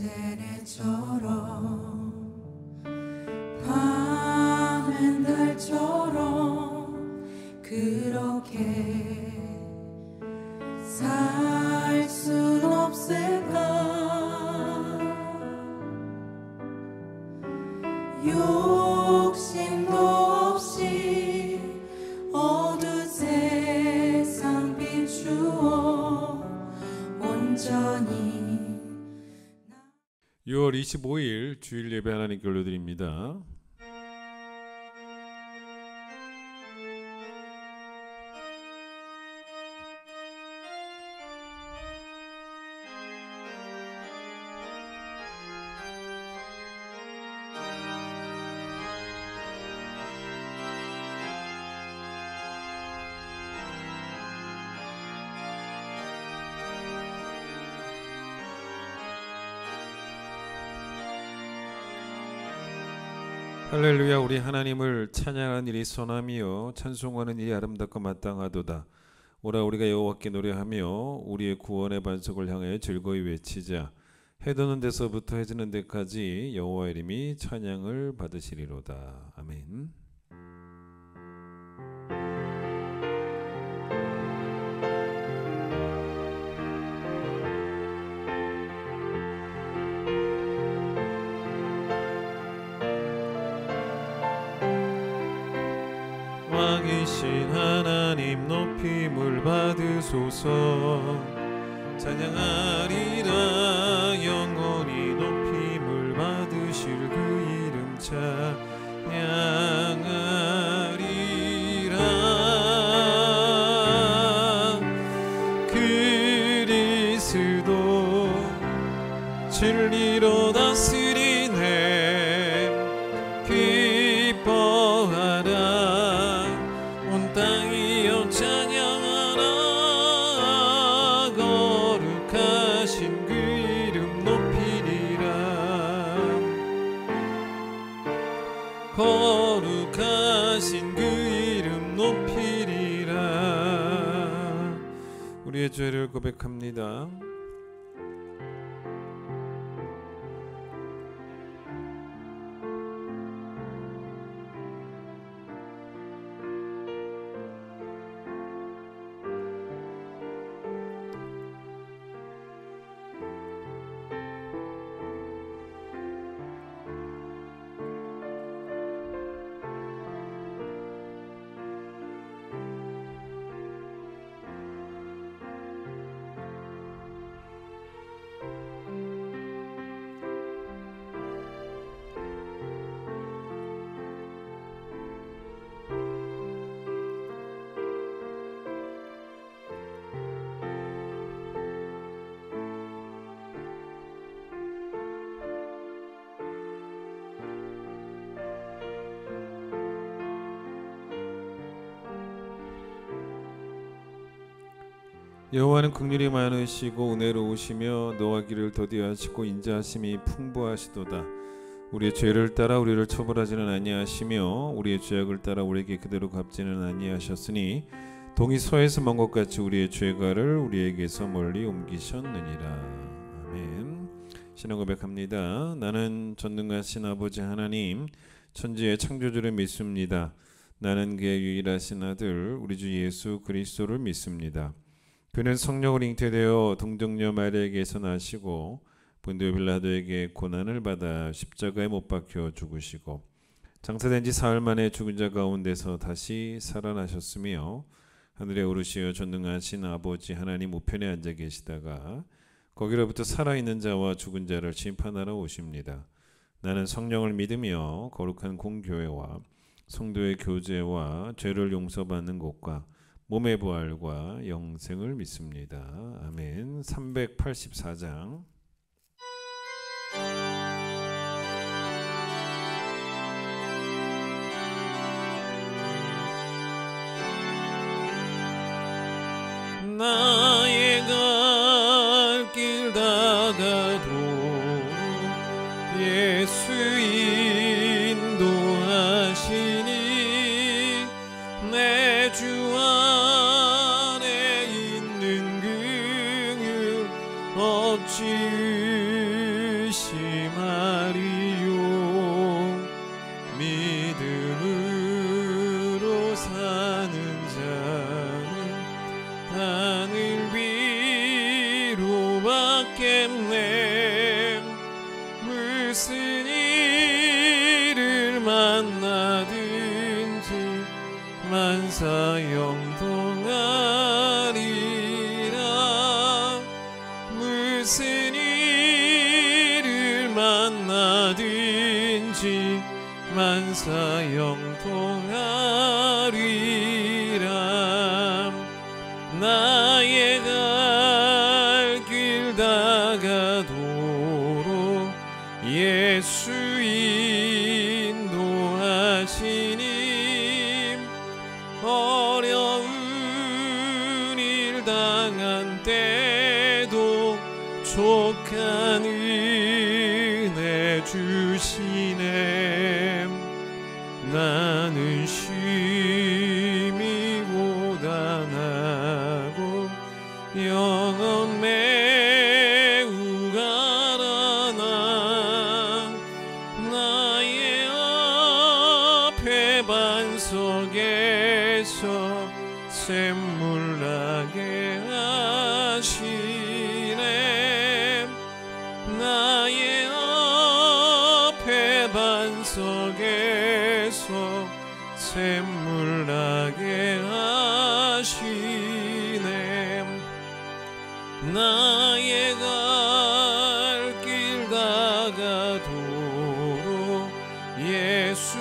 세례처럼 밤엔 달처럼 그렇게 살 순 없을까. 욕심도 없이 어두운 세상 비추어 온전히. 6월 25일 주일 예배 하나님께 올려드립니다. 할렐루야. 우리 하나님을 찬양하는 일이 선하며 찬송하는 일이 아름답고 마땅하도다. 오라 우리가 여호와께 노래하며 우리의 구원의 반석을 향해 즐거이 외치자. 해 드는 데서부터 해 지는 데까지 여호와의 이름이 찬양을 받으시리로다. 아멘. 왕이신 하나님 높임을 받으소서. 찬양하리라 영원히 높임을 받으실 그 이름 찬양하리라. 그리스도 진리로 다스리네. 기뻐하라 온 땅이여 찬양하라. 거룩하신 그 이름 높이리라. 거룩하신 그 이름 높이리라. 우리의 죄를 고백합니다. 여호와는 긍휼이 많으시고 은혜로우시며 노하기를 더디하시고 인자하심이 풍부하시도다. 우리의 죄를 따라 우리를 처벌하지는 아니하시며 우리의 죄악을 따라 우리에게 그대로 갚지는 아니하셨으니 동이 서에서 먼 것 같이 우리의 죄가를 우리에게서 멀리 옮기셨느니라. 아멘. 신앙 고백합니다. 나는 전능하신 아버지 하나님 천지의 창조주를 믿습니다. 나는 그의 유일하신 아들 우리 주 예수 그리스도를 믿습니다. 그는 성령으로 잉태되어 동정녀 마리아에게서 나시고 본디오 빌라도에게 고난을 받아 십자가에 못 박혀 죽으시고 장사된 지 사흘 만에 죽은 자 가운데서 다시 살아나셨으며 하늘에 오르시어 전능하신 아버지 하나님 우편에 앉아 계시다가 거기로부터 살아있는 자와 죽은 자를 심판하러 오십니다. 나는 성령을 믿으며 거룩한 공교회와 성도의 교제와 죄를 용서받는 것과 몸의 부활과 영생을 믿습니다. 아멘. 384장. 나의 갈 길 다가도 예수 인도하시니 내 주 안에 있는 긍휼 어찌 자는 하늘 위로 받겠네. 무슨 일을 만나든지 만사 영통하리라. 무슨 일을 만나든지 만사 영통하리라. 나의 갈 길 다가도록 예수 인도하시니 어려운 일 당한 때도 족한 은혜 주시네. 나는 쉼이 고단하고 영혼 매우 가라나. 나의 앞에 반석에서 샘물 나게 하시네. 나의 앞에 반석에서 샘물 나게 하시네. 나의 갈 길 다가도록 예수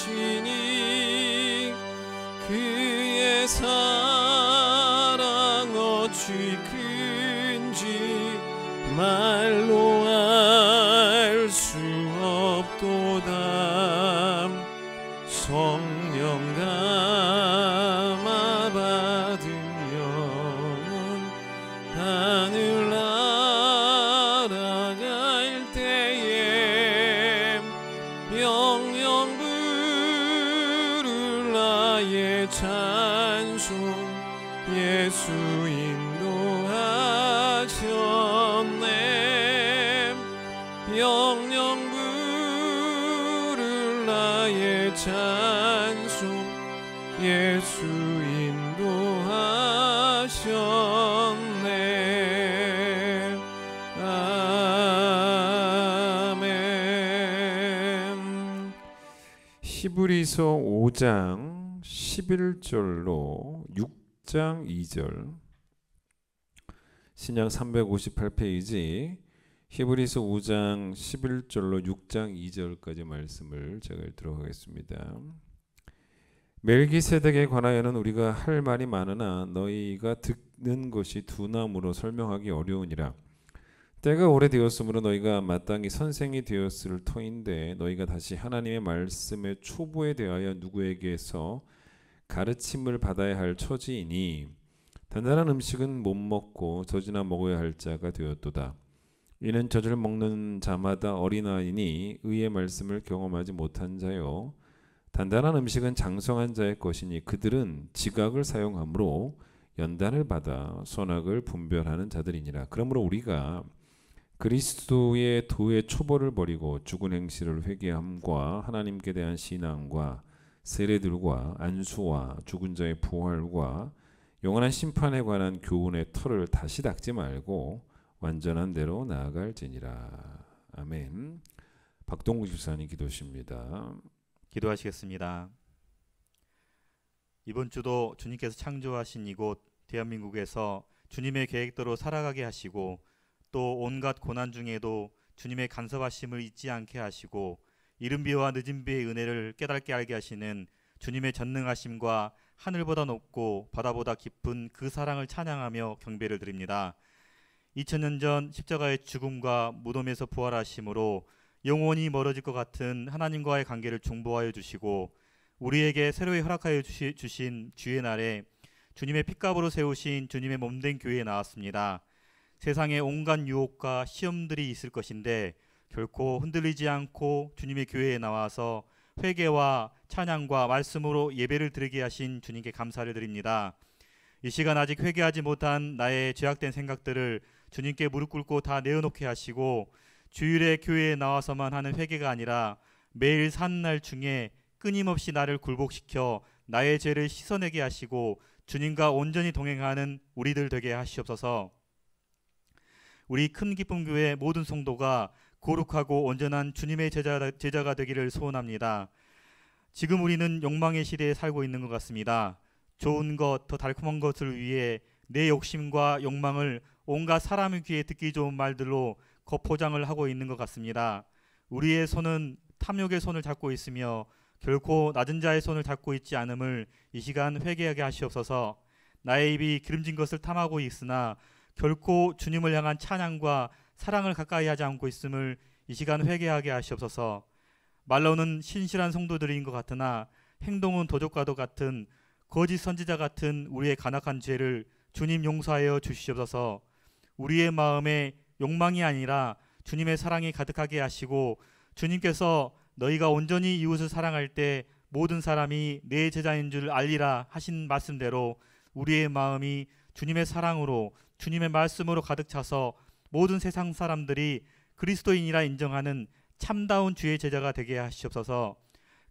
인도하시니 그의 사랑 어찌 큰지 말로 알 수 없도다. 성령 감화 받은 영혼 하늘 날아갈 때에 영영 부를 나의 찬송 예수 인도하셨네. 영영 부를 나의 찬송 예수 인도하셨네. 아멘. 히브리서 5장 11절로 6장 2절, 신약 358페이지 히브리서 5장 11절로 6장 2절까지 말씀을 제가 읽도록 하겠습니다. 멜기세덱에 관하여는 우리가 할 말이 많으나 너희가 듣는 것이 두나무로 설명하기 어려우니라. 때가 오래되었으므로 너희가 마땅히 선생이 되었을 터인데 너희가 다시 하나님의 말씀의 초보에 대하여 누구에게서 가르침을 받아야 할 처지이니 단단한 음식은 못 먹고 젖이나 먹어야 할 자가 되었도다. 이는 젖을 먹는 자마다 어린아이니 의의 말씀을 경험하지 못한 자요. 단단한 음식은 장성한 자의 것이니 그들은 지각을 사용함으로 연단을 받아 선악을 분별하는 자들이니라. 그러므로 우리가 그리스도의 도의 초보를 버리고 죽은 행실을 회개함과 하나님께 대한 신앙과 세례들과 안수와 죽은 자의 부활과 영원한 심판에 관한 교훈의 털을 다시 닦지 말고 완전한 대로 나아갈지니라. 아멘. 박동구 집사님 기도십니다. 기도하시겠습니다. 이번 주도 주님께서 창조하신 이곳 대한민국에서 주님의 계획대로 살아가게 하시고 또 온갖 고난 중에도 주님의 간섭하심을 잊지 않게 하시고 이른 비와 늦은 비의 은혜를 깨닫게 알게 하시는 주님의 전능하심과 하늘보다 높고 바다보다 깊은 그 사랑을 찬양하며 경배를 드립니다. 2000년 전 십자가의 죽음과 무덤에서 부활하심으로 영원히 멀어질 것 같은 하나님과의 관계를 중보하여 주시고 우리에게 새로이 허락하여 주신 주의 날에 주님의 핏값으로 세우신 주님의 몸된 교회에 나왔습니다. 세상에 온갖 유혹과 시험들이 있을 것인데 결코 흔들리지 않고 주님의 교회에 나와서 회개와 찬양과 말씀으로 예배를 드리게 하신 주님께 감사를 드립니다. 이 시간 아직 회개하지 못한 나의 죄악된 생각들을 주님께 무릎 꿇고 다 내어놓게 하시고 주일에 교회에 나와서만 하는 회개가 아니라 매일 사는 날 중에 끊임없이 나를 굴복시켜 나의 죄를 씻어내게 하시고 주님과 온전히 동행하는 우리들 되게 하시옵소서. 우리 큰 기쁨 교회 모든 성도가 거룩하고 온전한 주님의 제자가 되기를 소원합니다. 지금 우리는 욕망의 시대에 살고 있는 것 같습니다. 좋은 것, 더 달콤한 것을 위해 내 욕심과 욕망을 온갖 사람의 귀에 듣기 좋은 말들로 겉포장을 하고 있는 것 같습니다. 우리의 손은 탐욕의 손을 잡고 있으며 결코 낮은 자의 손을 잡고 있지 않음을 이 시간 회개하게 하시옵소서. 나의 입이 기름진 것을 탐하고 있으나 결코 주님을 향한 찬양과 사랑을 가까이 하지 않고 있음을 이 시간 회개하게 하시옵소서. 말로는 신실한 성도들인 것 같으나 행동은 도적과도 같은 거짓 선지자 같은 우리의 간악한 죄를 주님 용서하여 주시옵소서. 우리의 마음에 욕망이 아니라 주님의 사랑이 가득하게 하시고 주님께서 너희가 온전히 이웃을 사랑할 때 모든 사람이 내 제자인 줄 알리라 하신 말씀대로 우리의 마음이 주님의 사랑으로 주님의 말씀으로 가득 차서 모든 세상 사람들이 그리스도인이라 인정하는 참다운 주의 제자가 되게 하시옵소서.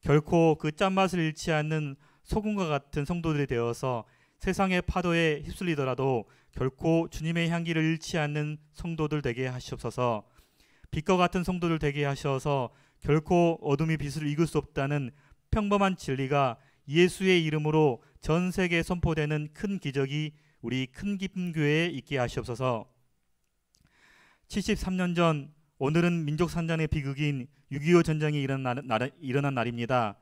결코 그 짠맛을 잃지 않는 소금과 같은 성도들이 되어서 세상의 파도에 휩쓸리더라도 결코 주님의 향기를 잃지 않는 성도들 되게 하시옵소서. 빛과 같은 성도들 되게 하셔서 결코 어둠이 빛을 이길 수 없다는 평범한 진리가 예수의 이름으로 전 세계에 선포되는 큰 기적이 우리 큰 기쁨 교회에 있게 하시옵소서. 73년 전 오늘은 민족산전의 비극인 6.25 전쟁이 일어난 날입니다.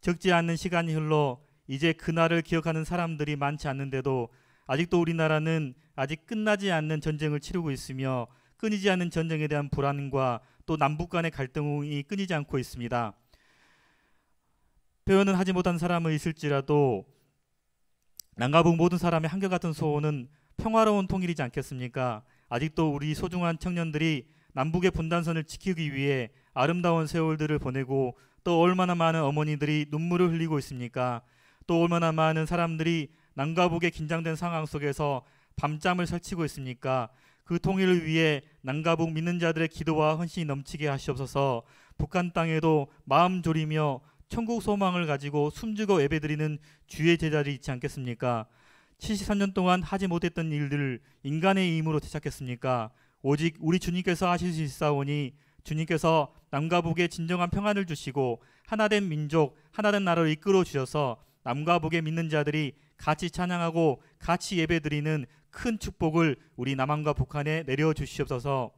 적지 않는 시간이 흘러 이제 그날을 기억하는 사람들이 많지 않는데도 아직도 우리나라는 아직 끝나지 않는 전쟁을 치르고 있으며 끊이지 않는 전쟁에 대한 불안과 또 남북 간의 갈등이 끊이지 않고 있습니다. 표현은 하지 못한 사람은 있을지라도 남과 북 모든 사람의 한결같은 소원은 평화로운 통일이지 않겠습니까? 아직도 우리 소중한 청년들이 남북의 분단선을 지키기 위해 아름다운 세월들을 보내고 또 얼마나 많은 어머니들이 눈물을 흘리고 있습니까? 또 얼마나 많은 사람들이 남과 북의 긴장된 상황 속에서 밤잠을 설치고 있습니까? 그 통일을 위해 남과 북 믿는 자들의 기도와 헌신이 넘치게 하시옵소서. 북한 땅에도 마음 졸이며 천국 소망을 가지고 숨죽어 예배드리는 주의 제자들이 있지 않겠습니까? 73년 동안 하지 못했던 일들을 인간의 힘으로 되찾겠습니까? 오직 우리 주님께서 하실 수 있사오니 주님께서 남과 북에 진정한 평안을 주시고 하나된 민족, 하나된 나라를 이끌어 주셔서 남과 북에 믿는 자들이 같이 찬양하고 같이 예배드리는 큰 축복을 우리 남한과 북한에 내려주시옵소서.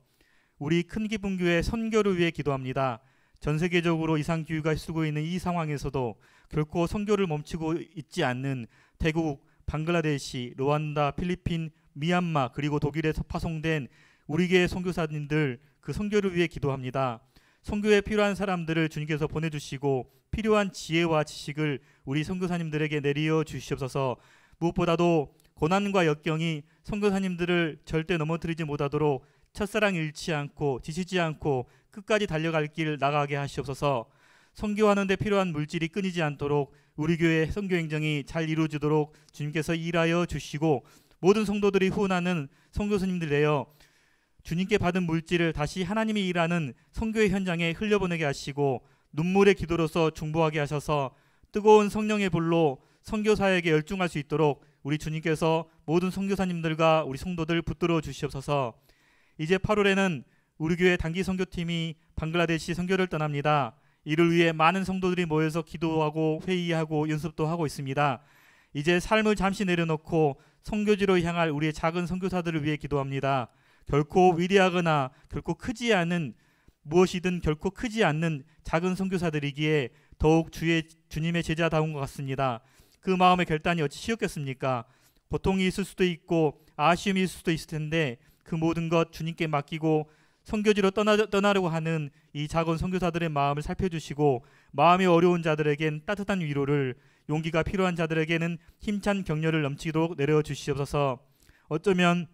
우리 큰 기쁨 교회 선교를 위해 기도합니다. 전 세계적으로 이상 기후가 휩쓸고 있는 이 상황에서도 결코 선교를 멈추고 있지 않는 태국, 방글라데시, 루안다, 필리핀, 미얀마 그리고 독일에서 파송된 우리 교회 선교사님들 그 선교를 위해 기도합니다. 선교에 필요한 사람들을 주님께서 보내주시고 필요한 지혜와 지식을 우리 선교사님들에게 내려 주시옵소서. 무엇보다도 고난과 역경이 선교사님들을 절대 넘어뜨리지 못하도록 첫사랑 잃지 않고 지치지 않고 끝까지 달려갈 길 나가게 하시옵소서. 선교하는 데 필요한 물질이 끊이지 않도록 우리 교회 선교 행정이 잘 이루어지도록 주님께서 일하여 주시고 모든 성도들이 후원하는 선교사님들 되어 주님께 받은 물질을 다시 하나님이 일하는 선교의 현장에 흘려보내게 하시고 눈물의 기도로서 중보하게 하셔서 뜨거운 성령의 불로 선교사에게 열중할 수 있도록 우리 주님께서 모든 선교사님들과 우리 성도들 붙들어 주시옵소서. 이제 8월에는 우리 교회 단기 선교팀이 방글라데시 선교를 떠납니다. 이를 위해 많은 성도들이 모여서 기도하고 회의하고 연습도 하고 있습니다. 이제 삶을 잠시 내려놓고 선교지로 향할 우리의 작은 선교사들을 위해 기도합니다. 결코 위대하거나 결코 크지 않은 무엇이든 결코 크지 않는 작은 선교사들이기에 더욱 주님의 제자다운 것 같습니다. 그 마음의 결단이 어찌 쉬웠겠습니까? 고통이 있을 수도 있고 아쉬움이 있을 수도 있을 텐데 그 모든 것 주님께 맡기고 선교지로 떠나려고 하는 이 작은 선교사들의 마음을 살펴주시고 마음이 어려운 자들에겐 따뜻한 위로를, 용기가 필요한 자들에게는 힘찬 격려를 넘치도록 내려주시옵소서. 어쩌면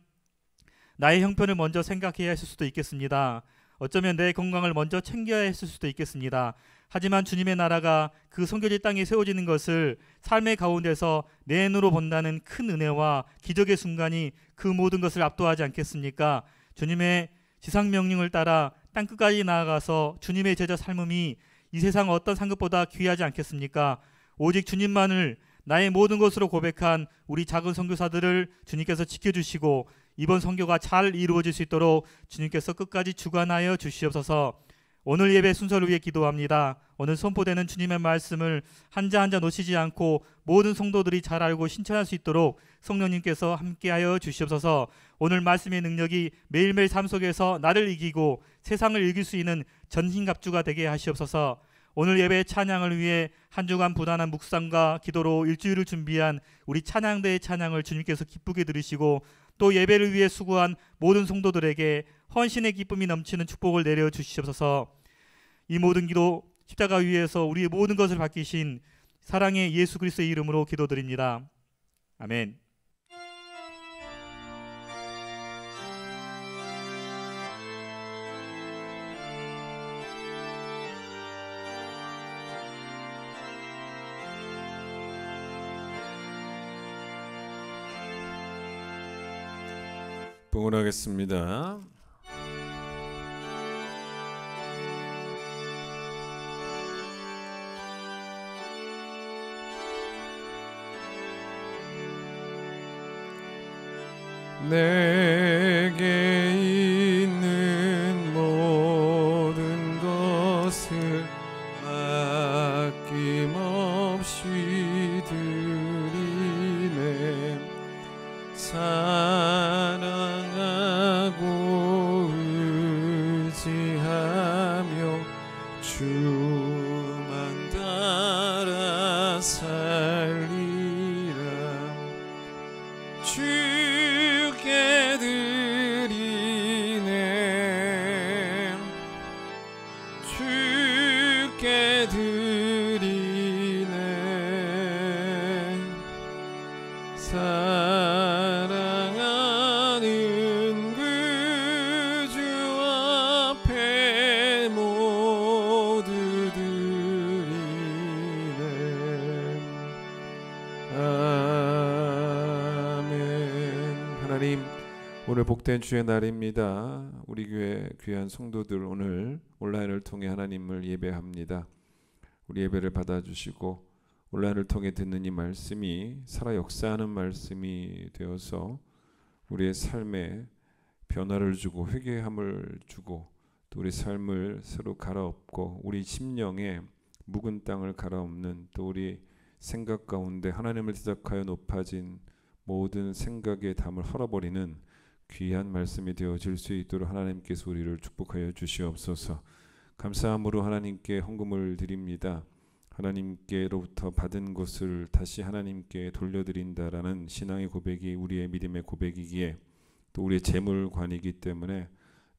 나의 형편을 먼저 생각해야 했을 수도 있겠습니다. 어쩌면 내 건강을 먼저 챙겨야 했을 수도 있겠습니다. 하지만 주님의 나라가 그 선교지 땅에 세워지는 것을 삶의 가운데서 내 눈으로 본다는 큰 은혜와 기적의 순간이 그 모든 것을 압도하지 않겠습니까? 주님의 지상 명령을 따라 땅끝까지 나아가서 주님의 제자 삶음이 이 세상 어떤 상급보다 귀하지 않겠습니까? 오직 주님만을 나의 모든 것으로 고백한 우리 작은 선교사들을 주님께서 지켜주시고 이번 선교가 잘 이루어질 수 있도록 주님께서 끝까지 주관하여 주시옵소서. 오늘 예배 순서를 위해 기도합니다. 오늘 선포되는 주님의 말씀을 한자 한자 놓치지 않고 모든 성도들이 잘 알고 신천할 수 있도록 성령님께서 함께하여 주시옵소서. 오늘 말씀의 능력이 매일매일 삶 속에서 나를 이기고 세상을 이길 수 있는 전신갑주가 되게 하시옵소서. 오늘 예배 찬양을 위해 한 주간 부단한 묵상과 기도로 일주일을 준비한 우리 찬양대의 찬양을 주님께서 기쁘게 들으시고 또 예배를 위해 수고한 모든 성도들에게 헌신의 기쁨이 넘치는 축복을 내려 주시옵소서. 이 모든 기도 십자가 위에서 우리의 모든 것을 맡기신 사랑의 예수 그리스도의 이름으로 기도드립니다. 아멘. 봉헌하겠습니다. 내게 있는 모든 것을 아낌없이 드리네. 사랑하고 의지하며 주만 따라 살리라. 주께 드리네. 주께 드리네. 사랑하는 그 주 앞에 모두 드리네. 아멘. 하나님, 오늘 복된 주의 날입니다. 우리 교회 귀한 성도들 오늘 온라인을 통해 하나님을 예배합니다. 우리 예배를 받아주시고 온라인을 통해 듣는 이 말씀이 살아 역사하는 말씀이 되어서 우리의 삶에 변화를 주고 회개함을 주고 또 우리 삶을 새로 갈아엎고 우리 심령에 묵은 땅을 갈아엎는 또 우리 생각 가운데 하나님을 대적하여 높아진 모든 생각의 담을 헐어버리는 귀한 말씀이 되어질 수 있도록 하나님께서 우리를 축복하여 주시옵소서. 감사함으로 하나님께 헌금을 드립니다. 하나님께로부터 받은 것을 다시 하나님께 돌려드린다라는 신앙의 고백이 우리의 믿음의 고백이기에 또 우리의 재물관이기 때문에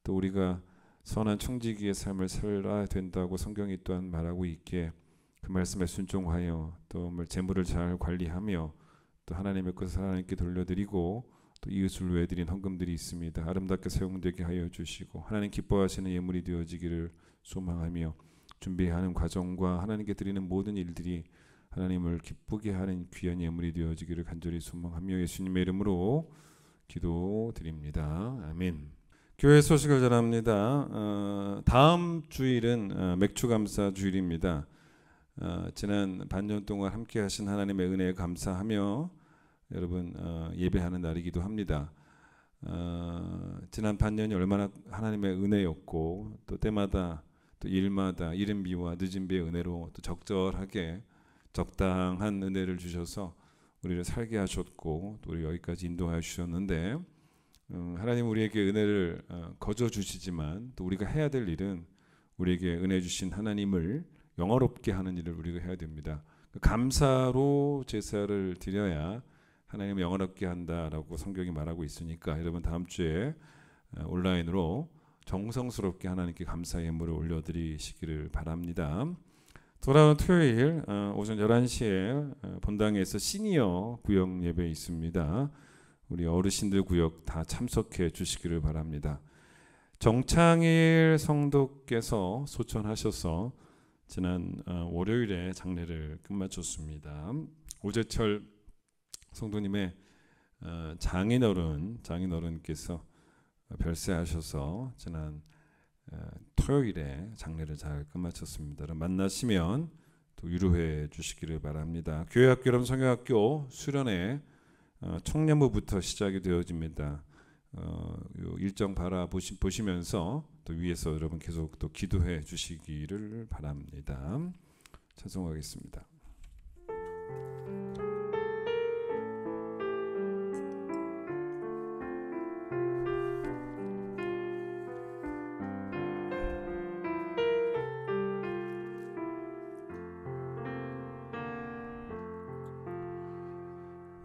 또 우리가 선한 청지기의 삶을 살아야 된다고 성경이 또한 말하고 있기에 그 말씀에 순종하여 또 재물을 잘 관리하며 또 하나님의 것을 하나님께 돌려드리고 또 이웃을 위해 드린 헌금들이 있습니다. 아름답게 사용되게 하여 주시고 하나님 기뻐하시는 예물이 되어지기를 소망하며 준비하는 과정과 하나님께 드리는 모든 일들이 하나님을 기쁘게 하는 귀한 예물이 되어지기를 간절히 소망하며 예수님의 이름으로 기도드립니다. 아멘. 교회 소식을 전합니다. 다음 주일은 맥주감사 주일입니다. 지난 반년 동안 함께 하신 하나님의 은혜에 감사하며 여러분 예배하는 날이기도 합니다. 지난 반년이 얼마나 하나님의 은혜였고 또 때마다 또 일마다 이른 비와 늦은 비의 은혜로 또 적절하게 적당한 은혜를 주셔서 우리를 살게 하셨고 또 우리 여기까지 인도하여 주셨는데 하나님 우리에게 은혜를 거저 주시지만 또 우리가 해야 될 일은 우리에게 은혜 주신 하나님을 영화롭게 하는 일을 우리가 해야 됩니다. 감사로 제사를 드려야 하나님을 영화롭게 한다라고 성경이 말하고 있으니까 여러분 다음 주에 온라인으로 정성스럽게 하나님께 감사 예물을 올려드리시기를 바랍니다. 돌아오는 토요일 오전 11시에 본당에서 시니어 구역 예배 있습니다. 우리 어르신들 구역 다 참석해 주시기를 바랍니다. 정창일 성도께서 소천하셔서 지난 월요일에 장례를 끝마쳤습니다. 오재철 성도님의 장인어른께서 별세하셔서 지난 토요일에 장례를 잘 끝마쳤습니다. 만나시면 또 위로해 주시기를 바랍니다. 교회학교 여러분 성경학교 수련회 청년부부터 시작이 되어집니다. 요 일정 보시면서 또 위에서 여러분 계속 또 기도해 주시기를 바랍니다. 찬송하겠습니다.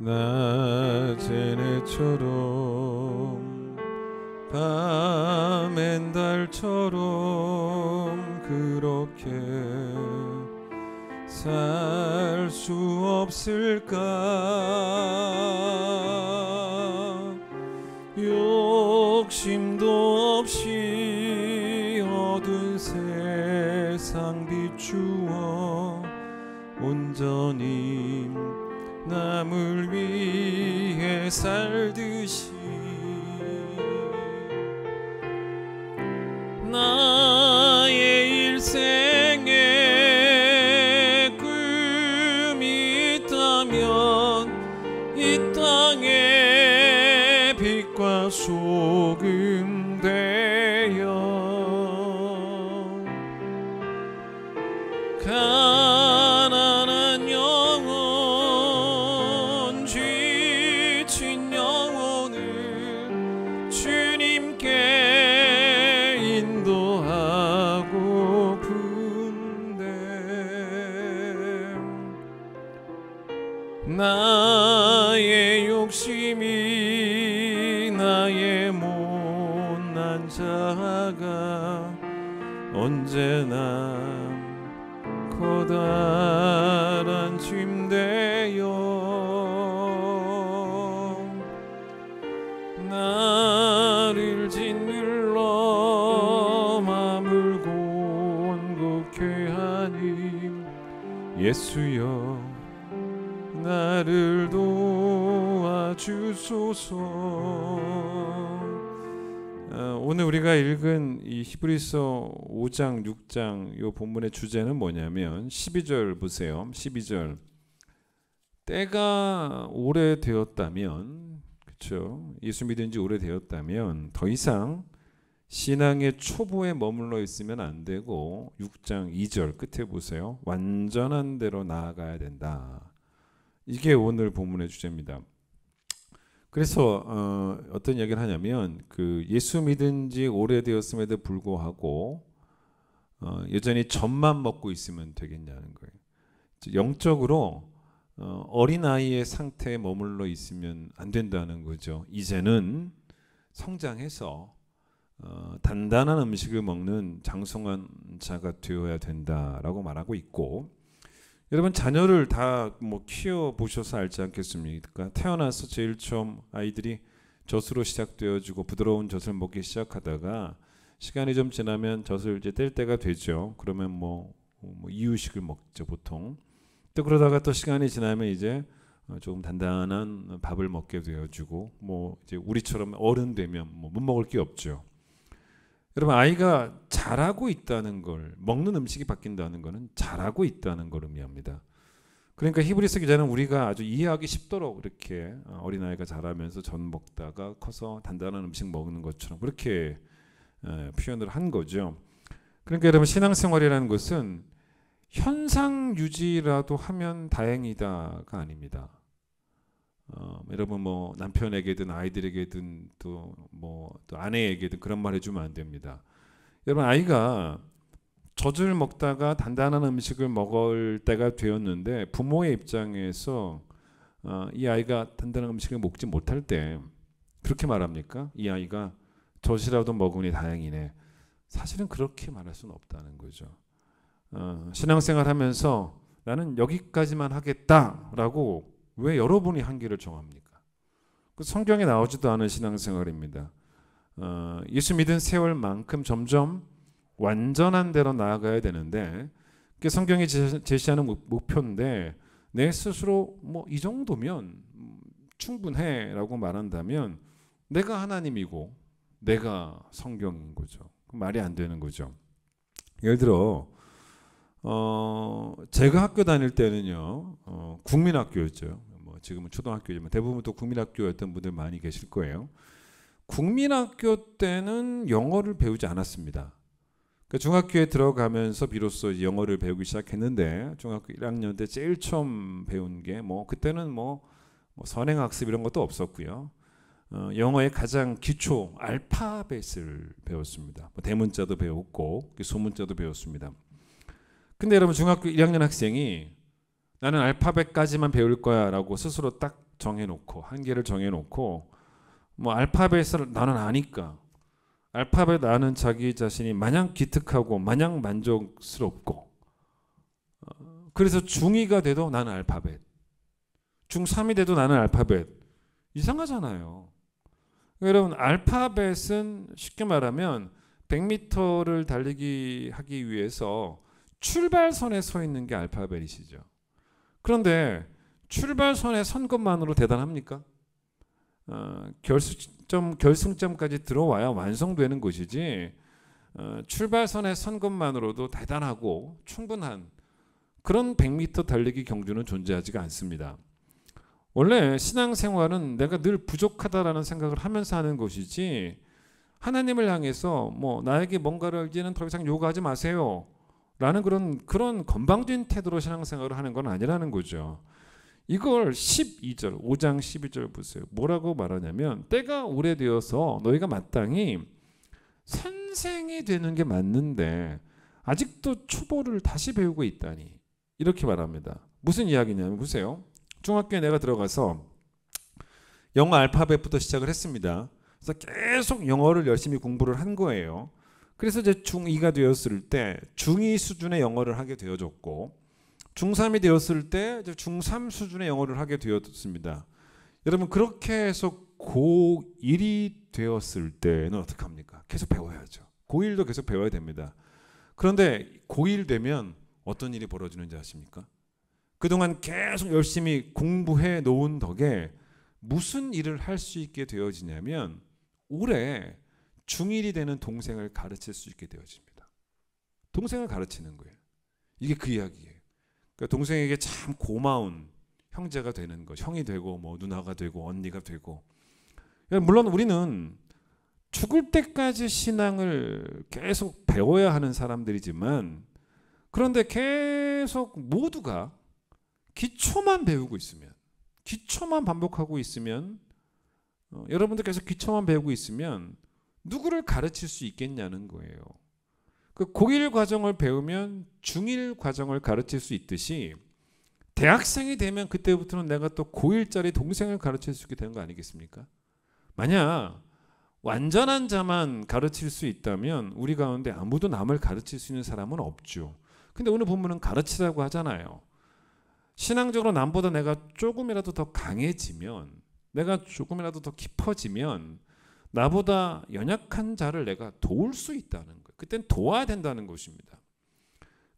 낮엔 해처럼 밤엔 달처럼 그렇게 살 수 없을까. 욕심도 없이 어두운 세상 비추어 온전히 남을 위해 살듯이 나의 일생에 꿈이 있다면 이 땅에 빛과 소금 되어 가난한 영혼 지친 영혼을 주님께 인도하고픈데 나의 욕심이 나의 못난 자가 언제나 커다란 짐되어 나를 짓눌러 맘을 곤곡해 하니 예수여 나를 도와주소서. 오늘 우리가 읽은 이 히브리서 5장 6장 이 본문의 주제는 뭐냐면 12절 보세요. 12절 때가 오래되었다면, 그렇죠? 예수 믿은 지 오래되었다면 더 이상 신앙의 초보에 머물러 있으면 안 되고 6장 2절 끝에 보세요. 완전한 대로 나아가야 된다. 이게 오늘 본문의 주제입니다. 그래서 어떤 얘기를 하냐면 그 예수 믿은 지 오래되었음에도 불구하고 여전히 젖만 먹고 있으면 되겠냐는 거예요. 영적으로 어린아이의 상태에 머물러 있으면 안 된다는 거죠. 이제는 성장해서 단단한 음식을 먹는 장성한 자가 되어야 된다라고 말하고 있고, 여러분 자녀를 다 뭐 키워 보셔서 알지 않겠습니까? 태어나서 제일 처음 아이들이 젖으로 시작되어지고 부드러운 젖을 먹기 시작하다가 시간이 좀 지나면 젖을 이제 뗄 때가 되죠. 그러면 뭐 이유식을 먹죠 보통. 또 그러다가 또 시간이 지나면 이제 조금 단단한 밥을 먹게 되어지고 뭐 이제 우리처럼 어른 되면 뭐 못 먹을 게 없죠. 여러분 아이가 자라고 있다는 걸, 먹는 음식이 바뀐다는 것은 자라고 있다는 걸 의미합니다. 그러니까 히브리서 기자는 우리가 아주 이해하기 쉽도록 이렇게 어린아이가 자라면서 젖 먹다가 커서 단단한 음식 먹는 것처럼 그렇게 표현을 한 거죠. 그러니까 여러분 신앙생활이라는 것은 현상 유지라도 하면 다행이다가 아닙니다. 여러분 뭐 남편에게든 아이들에게든 또 아내에게든 그런 말 해주면 안 됩니다. 여러분 아이가 젖을 먹다가 단단한 음식을 먹을 때가 되었는데 부모의 입장에서 이 아이가 단단한 음식을 먹지 못할 때 그렇게 말합니까? 이 아이가 젖이라도 먹으니 다행이네. 사실은 그렇게 말할 수는 없다는 거죠. 신앙생활하면서 나는 여기까지만 하겠다라고 왜 여러분이 한계를 정합니까? 그 성경에 나오지도 않은 신앙생활입니다. 예수 믿은 세월만큼 점점 완전한 대로 나아가야 되는데 그게 성경이 제시하는 목표인데 내 스스로 뭐 이 정도면 충분해라고 말한다면 내가 하나님이고 내가 성경인 거죠. 말이 안 되는 거죠. 예를 들어 제가 학교 다닐 때는요, 국민학교였죠. 뭐 지금은 초등학교지만 대부분 또 국민학교였던 분들 많이 계실 거예요. 국민학교 때는 영어를 배우지 않았습니다. 그러니까 중학교에 들어가면서 비로소 영어를 배우기 시작했는데, 중학교 1학년 때 제일 처음 배운 게 뭐 그때는 뭐 선행학습 이런 것도 없었고요. 영어의 가장 기초 알파벳을 배웠습니다. 뭐 대문자도 배웠고 소문자도 배웠습니다. 근데 여러분, 중학교 1학년 학생이 나는 알파벳까지만 배울 거야 라고 스스로 딱 정해놓고, 한계를 정해놓고, 뭐 알파벳을 나는 아니까 알파벳 아는 자기 자신이 마냥 기특하고 마냥 만족스럽고, 그래서 중2가 돼도 나는 알파벳, 중3이 돼도 나는 알파벳. 이상하잖아요. 여러분, 알파벳은 쉽게 말하면 100m를 달리기 하기 위해서 출발선에 서 있는 게 알파벳이시죠. 그런데 출발선에 선 것만으로 대단합니까? 결승점까지 들어와야 완성되는 것이지, 출발선에 선 것만으로도 대단하고 충분한 그런 100m 달리기 경주는 존재하지가 않습니다. 원래 신앙생활은 내가 늘 부족하다라는 생각을 하면서 하는 것이지, 하나님을 향해서 뭐 나에게 뭔가를 이제는 더 이상 요구하지 마세요 라는 그런 건방진 태도로 신앙생활을 하는 건 아니라는 거죠. 이걸 12절, 5장 12절 보세요. 뭐라고 말하냐면, 때가 오래되어서 너희가 마땅히 선생이 되는 게 맞는데 아직도 초보를 다시 배우고 있다니, 이렇게 말합니다. 무슨 이야기냐면, 보세요. 중학교에 내가 들어가서 영어 알파벳부터 시작을 했습니다. 그래서 계속 영어를 열심히 공부를 한 거예요. 그래서 이제 중2가 되었을 때 중2 수준의 영어를 하게 되어졌고, 중3이 되었을 때 이제 중3 수준의 영어를 하게 되었습니다. 여러분, 그렇게 해서 고1이 되었을 때는 어떻게 합니까? 계속 배워야죠. 고1도 계속 배워야 됩니다. 그런데 고1 되면 어떤 일이 벌어지는지 아십니까? 그동안 계속 열심히 공부해 놓은 덕에 무슨 일을 할 수 있게 되어지냐면, 올해 중1이 되는 동생을 가르칠 수 있게 되어집니다. 동생을 가르치는 거예요. 이게 그 이야기예요. 그러니까 동생에게 참 고마운 형제가 되는 것, 형이 되고 뭐 누나가 되고 언니가 되고. 물론 우리는 죽을 때까지 신앙을 계속 배워야 하는 사람들이지만, 그런데 계속 모두가 기초만 배우고 있으면, 기초만 반복하고 있으면, 여러분들 계속 기초만 배우고 있으면 누구를 가르칠 수 있겠냐는 거예요. 그 고1 과정을 배우면 중1 과정을 가르칠 수 있듯이, 대학생이 되면 그때부터는 내가 또 고1짜리 동생을 가르칠 수 있게 되는 거 아니겠습니까? 만약 완전한 자만 가르칠 수 있다면 우리 가운데 아무도 남을 가르칠 수 있는 사람은 없죠. 근데 오늘 본문은 가르치라고 하잖아요. 신앙적으로 남보다 내가 조금이라도 더 강해지면, 내가 조금이라도 더 깊어지면 나보다 연약한 자를 내가 도울 수 있다는 거예요. 그땐 도와야 된다는 것입니다.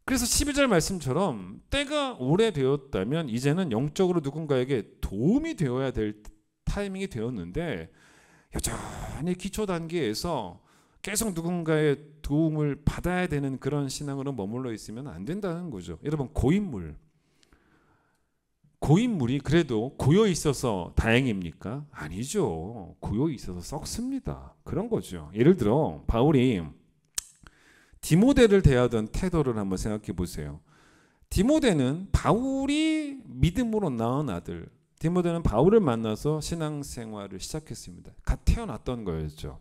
그래서 12절 말씀처럼 때가 오래되었다면 이제는 영적으로 누군가에게 도움이 되어야 될 타이밍이 되었는데, 여전히 기초 단계에서 계속 누군가의 도움을 받아야 되는 그런 신앙으로 머물러 있으면 안 된다는 거죠. 여러분, 고인물이 그래도 고여 있어서 다행입니까? 아니죠. 고여 있어서 썩습니다. 그런 거죠. 예를 들어 바울이 디모데를 대하던 태도를 한번 생각해 보세요. 디모데는 바울이 믿음으로 낳은 아들, 디모데는 바울을 만나서 신앙생활을 시작했습니다. 갓 태어났던 거였죠.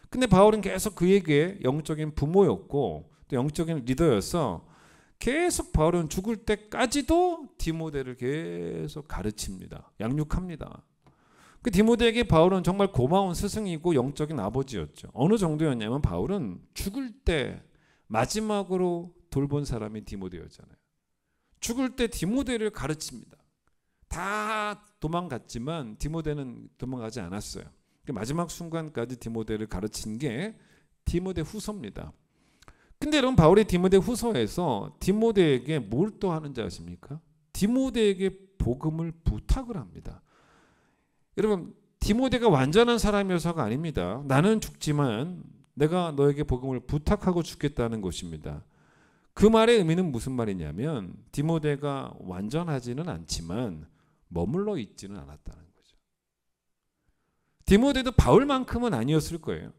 근데 바울은 계속 그에게 영적인 부모였고 또 영적인 리더여서 계속 바울은 죽을 때까지도 디모데를 계속 가르칩니다. 양육합니다. 그 디모데에게 바울은 정말 고마운 스승이고 영적인 아버지였죠. 어느 정도였냐면 바울은 죽을 때 마지막으로 돌본 사람이 디모데였잖아요. 죽을 때 디모데를 가르칩니다. 다 도망갔지만 디모데는 도망가지 않았어요. 마지막 순간까지 디모데를 가르친 게 디모데 후서입니다. 근데 여러분, 바울이 디모데 후서에서 디모데에게 뭘 또 하는지 아십니까? 디모데에게 복음을 부탁을 합니다. 여러분, 디모데가 완전한 사람이어서가 아닙니다. 나는 죽지만 내가 너에게 복음을 부탁하고 죽겠다는 것입니다. 그 말의 의미는 무슨 말이냐면 디모데가 완전하지는 않지만 머물러 있지는 않았다는 거죠. 디모데도 바울만큼은 아니었을 거예요.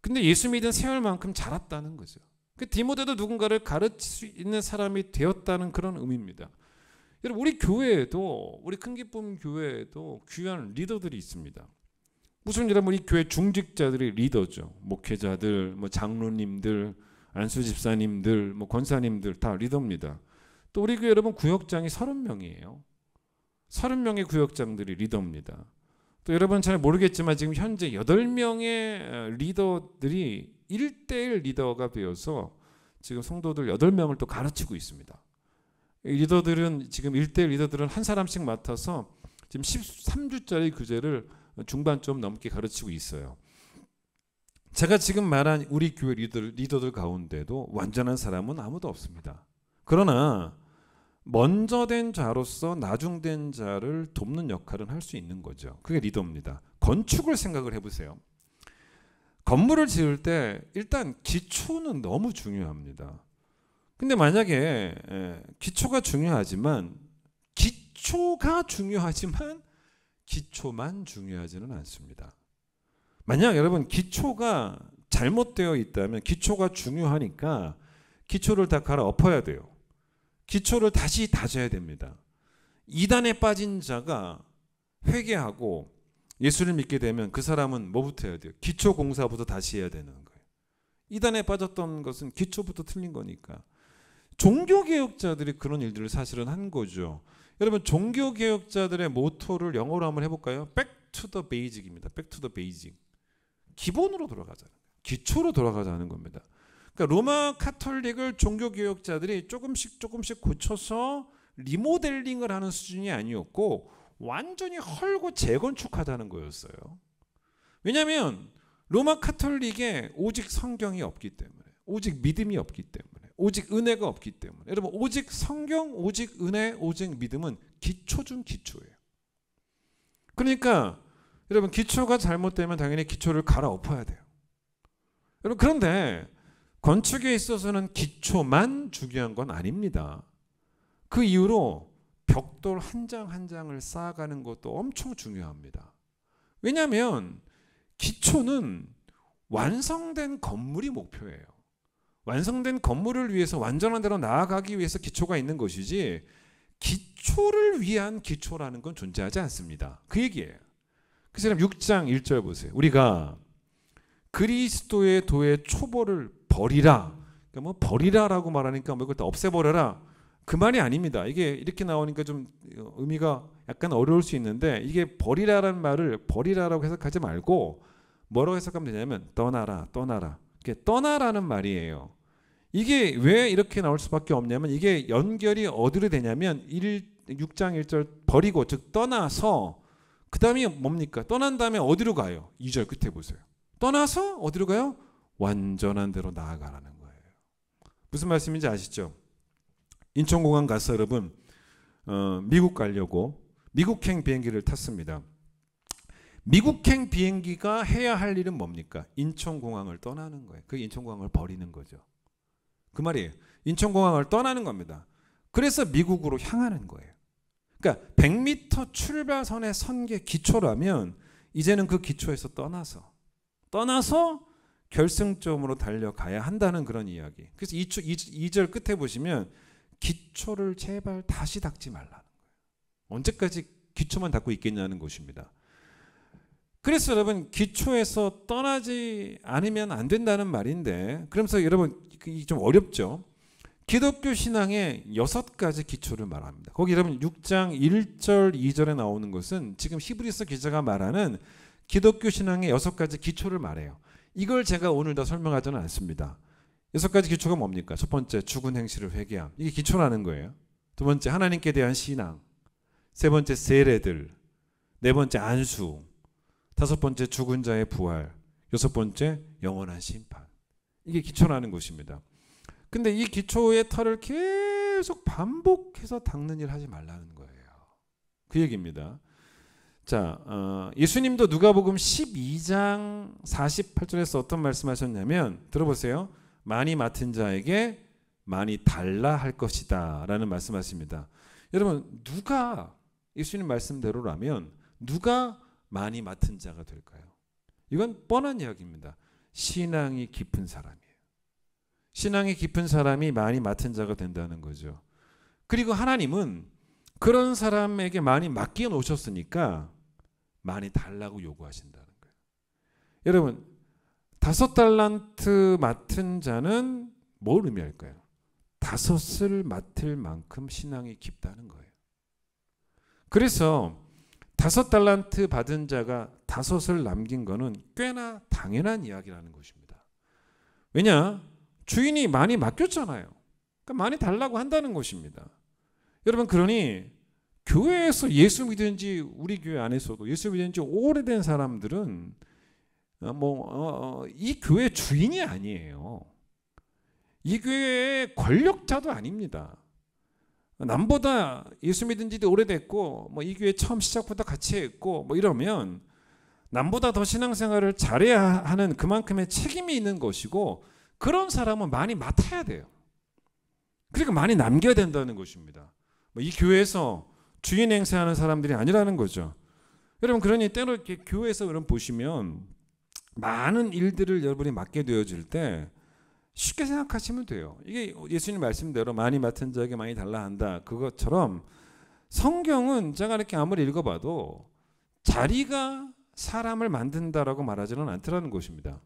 근데 예수 믿은 세월만큼 자랐다는 거죠. 그 디모데도 누군가를 가르칠 수 있는 사람이 되었다는 그런 의미입니다. 여러분, 우리 교회에도, 우리 큰기쁨 교회에도 귀한 리더들이 있습니다. 무슨 여러분, 이 교회 중직자들이 리더죠. 목회자들, 장로님들, 안수 집사님들, 권사님들 다 리더입니다. 또 우리 교회 여러분 구역장이 30명이에요. 30명의 구역장들이 리더입니다. 또 여러분 잘 모르겠지만 지금 현재 8명의 리더들이 1대1 리더가 되어서 지금 성도들 8명을 또 가르치고 있습니다. 리더들은 지금 1대1 리더들은 한 사람씩 맡아서 지금 13주짜리 교재를 중반 좀 넘게 가르치고 있어요. 제가 지금 말한 우리 교회 리더들 가운데도 완전한 사람은 아무도 없습니다. 그러나 먼저 된 자로서 나중된 자를 돕는 역할은 할 수 있는 거죠. 그게 리더입니다. 건축을 생각을 해보세요. 건물을 지을 때 일단 기초는 너무 중요합니다. 근데 만약에 기초가 중요하지만 기초만 중요하지는 않습니다. 만약 여러분 기초가 잘못되어 있다면 기초가 중요하니까 기초를 다 갈아엎어야 돼요. 기초를 다시 다져야 됩니다. 이단에 빠진 자가 회개하고 예수를 믿게 되면 그 사람은 뭐부터 해야 돼요? 기초 공사부터 다시 해야 되는 거예요. 이단에 빠졌던 것은 기초부터 틀린 거니까. 종교개혁자들이 그런 일들을 사실은 한 거죠. 여러분, 종교개혁자들의 모토를 영어로 한번 해볼까요? Back to the basic입니다. Back to the basic. 기본으로 돌아가자는 거예요. 기초로 돌아가자는 겁니다. 그러니까 로마 카톨릭을 종교개혁자들이 조금씩 고쳐서 리모델링을 하는 수준이 아니었고 완전히 헐고 재건축하자는 거였어요. 왜냐하면 로마 카톨릭에 오직 성경이 없기 때문에, 오직 믿음이 없기 때문에, 오직 은혜가 없기 때문에. 여러분, 오직 성경, 오직 은혜, 오직 믿음은 기초 중 기초예요. 그러니까 여러분, 기초가 잘못되면 당연히 기초를 갈아엎어야 돼요. 여러분, 그런데 건축에 있어서는 기초만 중요한 건 아닙니다. 그 이후로 벽돌 한 장 한 장을 쌓아가는 것도 엄청 중요합니다. 왜냐하면 기초는 완성된 건물이 목표예요. 완성된 건물을 위해서 완전한 대로 나아가기 위해서 기초가 있는 것이지 기초를 위한 기초라는 건 존재하지 않습니다. 그 얘기예요. 그래서 6장 1절 보세요. 우리가 그리스도의 도의 초보를 버리라. 그러니까 뭐 버리라라고 말하니까 뭐 이걸 다 없애버려라. 그 말이 아닙니다. 이게 이렇게 나오니까 좀 의미가 약간 어려울 수 있는데, 이게 버리라라는 말을 버리라라고 해석하지 말고 뭐라고 해석하면 되냐면 떠나라. 이게 떠나라는 말이에요. 이게 왜 이렇게 나올 수밖에 없냐면 이게 연결이 어디로 되냐면 6장 1절 버리고, 즉 떠나서, 그 다음이 뭡니까? 떠난 다음에 어디로 가요? 2절 끝에 보세요. 떠나서 어디로 가요? 완전한 대로 나아가라는 거예요. 무슨 말씀인지 아시죠? 인천공항 가서 여러분 미국 가려고 미국행 비행기를 탔습니다. 미국행 비행기가 해야 할 일은 뭡니까? 인천공항을 떠나는 거예요. 그 인천공항을 버리는 거죠. 그 말이에요. 인천공항을 떠나는 겁니다. 그래서 미국으로 향하는 거예요. 그러니까 100m 출발선에 선 게 기초라면 이제는 그 기초에서 떠나서 결승점으로 달려가야 한다는 그런 이야기. 그래서 2절 끝에 보시면 기초를 제발 다시 닦지 말라는 거예요. 언제까지 기초만 닦고 있겠냐는 것입니다. 그래서 여러분, 기초에서 떠나지 않으면 안 된다는 말인데, 그러면서 여러분 좀 어렵죠. 기독교 신앙의 6가지 기초를 말합니다. 거기 여러분 6장 1절 2절에 나오는 것은 지금 히브리서 기자가 말하는 기독교 신앙의 6가지 기초를 말해요. 이걸 제가 오늘 다 설명하지는 않습니다. 6가지 기초가 뭡니까? 첫 번째, 죽은 행실을 회개함. 이게 기초라는 거예요. 두 번째, 하나님께 대한 신앙. 세 번째, 세례들. 네 번째, 안수. 다섯 번째, 죽은 자의 부활. 여섯 번째, 영원한 심판. 이게 기초라는 것입니다. 근데 이 기초의 털을 계속 반복해서 닦는 일 하지 말라는 거예요. 그 얘기입니다. 자, 예수님도 누가복음 12장 48절에서 어떤 말씀하셨냐면, 들어보세요. 많이 맡은 자에게 많이 달라 할 것이다 라는 말씀하십니다. 여러분, 누가 예수님 말씀대로라면 누가 많이 맡은 자가 될까요? 이건 뻔한 이야기입니다. 신앙이 깊은 사람이에요. 신앙이 깊은 사람이 많이 맡은 자가 된다는 거죠. 그리고 하나님은 그런 사람에게 많이 맡겨 놓으셨으니까 많이 달라고 요구하신다는 거예요. 여러분, 5달란트 맡은 자는 뭘 의미할까요? 5을 맡을 만큼 신앙이 깊다는 거예요. 그래서 5달란트 받은 자가 5을 남긴 거는 꽤나 당연한 이야기라는 것입니다. 왜냐? 주인이 많이 맡겼잖아요. 그러니까 많이 달라고 한다는 것입니다. 여러분, 그러니 교회에서 예수 믿은 지, 우리 교회 안에서도 예수 믿은 지 오래된 사람들은 이 교회 주인이 아니에요. 이 교회의 권력자도 아닙니다. 남보다 예수 믿은 지도 오래됐고 이 교회 처음 시작부터 같이 했고 이러면 남보다 더 신앙생활을 잘해야 하는 그만큼의 책임이 있는 것이고, 그런 사람은 많이 맡아야 돼요. 그러니까 많이 남겨야 된다는 것입니다. 이 교회에서 주인 행세하는 사람들이 아니라는 거죠. 여러분, 그러니 때로 이렇게 교회에서 여러분 보시면 많은 일들을 여러분이 맡게 되어질 때 쉽게 생각하시면 돼요. 이게 예수님 말씀대로 많이 맡은 자에게 많이 달라 한다, 그것처럼 성경은 제가 이렇게 아무리 읽어봐도 자리가 사람을 만든다라고 말하지는 않더라는 것입니다.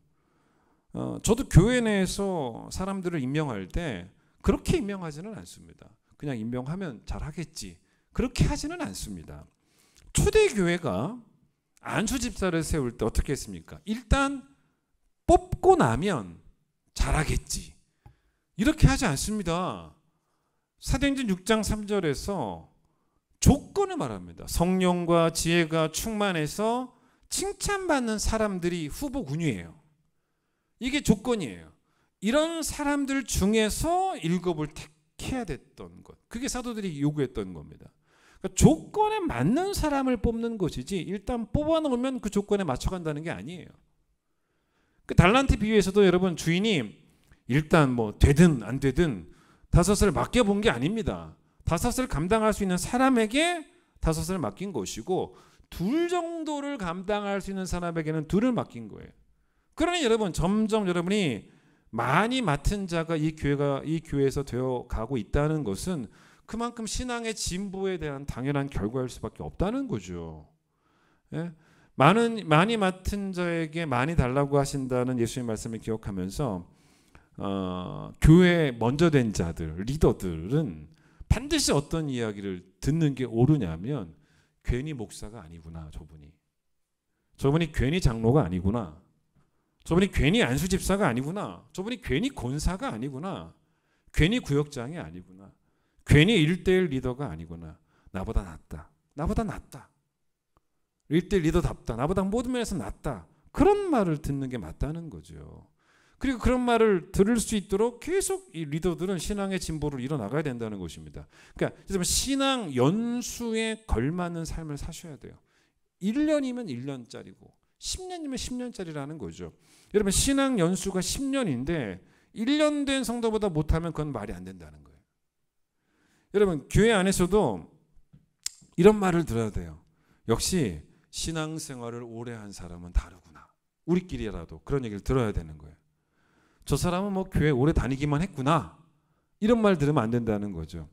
저도 교회 내에서 사람들을 임명할 때 그렇게 임명하지는 않습니다. 그냥 임명하면 잘하겠지, 그렇게 하지는 않습니다. 초대교회가 안수집사를 세울 때 어떻게 했습니까? 일단 뽑고 나면 잘하겠지, 이렇게 하지 않습니다. 사도행전 6장 3절에서 조건을 말합니다. 성령과 지혜가 충만해서 칭찬받는 사람들이 후보군이에요. 이게 조건이에요. 이런 사람들 중에서 7을 택해야 됐던 것, 그게 사도들이 요구했던 겁니다. 그러니까 조건에 맞는 사람을 뽑는 것이지 일단 뽑아놓으면 그 조건에 맞춰간다는 게 아니에요. 그 달란트 비유에서도 여러분, 주인이 일단 되든 안 되든 5을 맡겨본 게 아닙니다. 5을 감당할 수 있는 사람에게 5을 맡긴 것이고, 2 정도를 감당할 수 있는 사람에게는 2를 맡긴 거예요. 그러니 여러분, 점점 여러분이 많이 맡은 자가 이 교회에서 되어 가고 있다는 것은 그만큼 신앙의 진보에 대한 당연한 결과일 수밖에 없다는 거죠. 예? 많이 맡은 자에게 많이 달라고 하신다는 예수님 말씀을 기억하면서 교회에 먼저 된 자들, 리더들은 반드시 어떤 이야기를 듣는 게 옳으냐면, 괜히 목사가 아니구나, 저분이 괜히 장로가 아니구나, 저분이 괜히 안수집사가 아니구나, 저분이 괜히 권사가 아니구나, 괜히 구역장이 아니구나, 괜히 1대1 리더가 아니구나, 나보다 낫다, 1대1 리더답다, 나보다 모든 면에서 낫다, 그런 말을 듣는 게 맞다는 거죠. 그리고 그런 말을 들을 수 있도록 계속 이 리더들은 신앙의 진보를 이뤄나가야 된다는 것입니다. 그러니까 신앙 연수에 걸맞는 삶을 사셔야 돼요. 1년이면 1년짜리고 10년이면 10년짜리라는 거죠. 여러분, 신앙 연수가 10년인데 1년 된 성도보다 못하면 그건 말이 안 된다는 거예요. 여러분, 교회 안에서도 이런 말을 들어야 돼요. 역시 신앙생활을 오래 한 사람은 다르구나, 우리끼리라도 그런 얘기를 들어야 되는 거예요. 저 사람은 교회 오래 다니기만 했구나, 이런 말 들으면 안 된다는 거죠.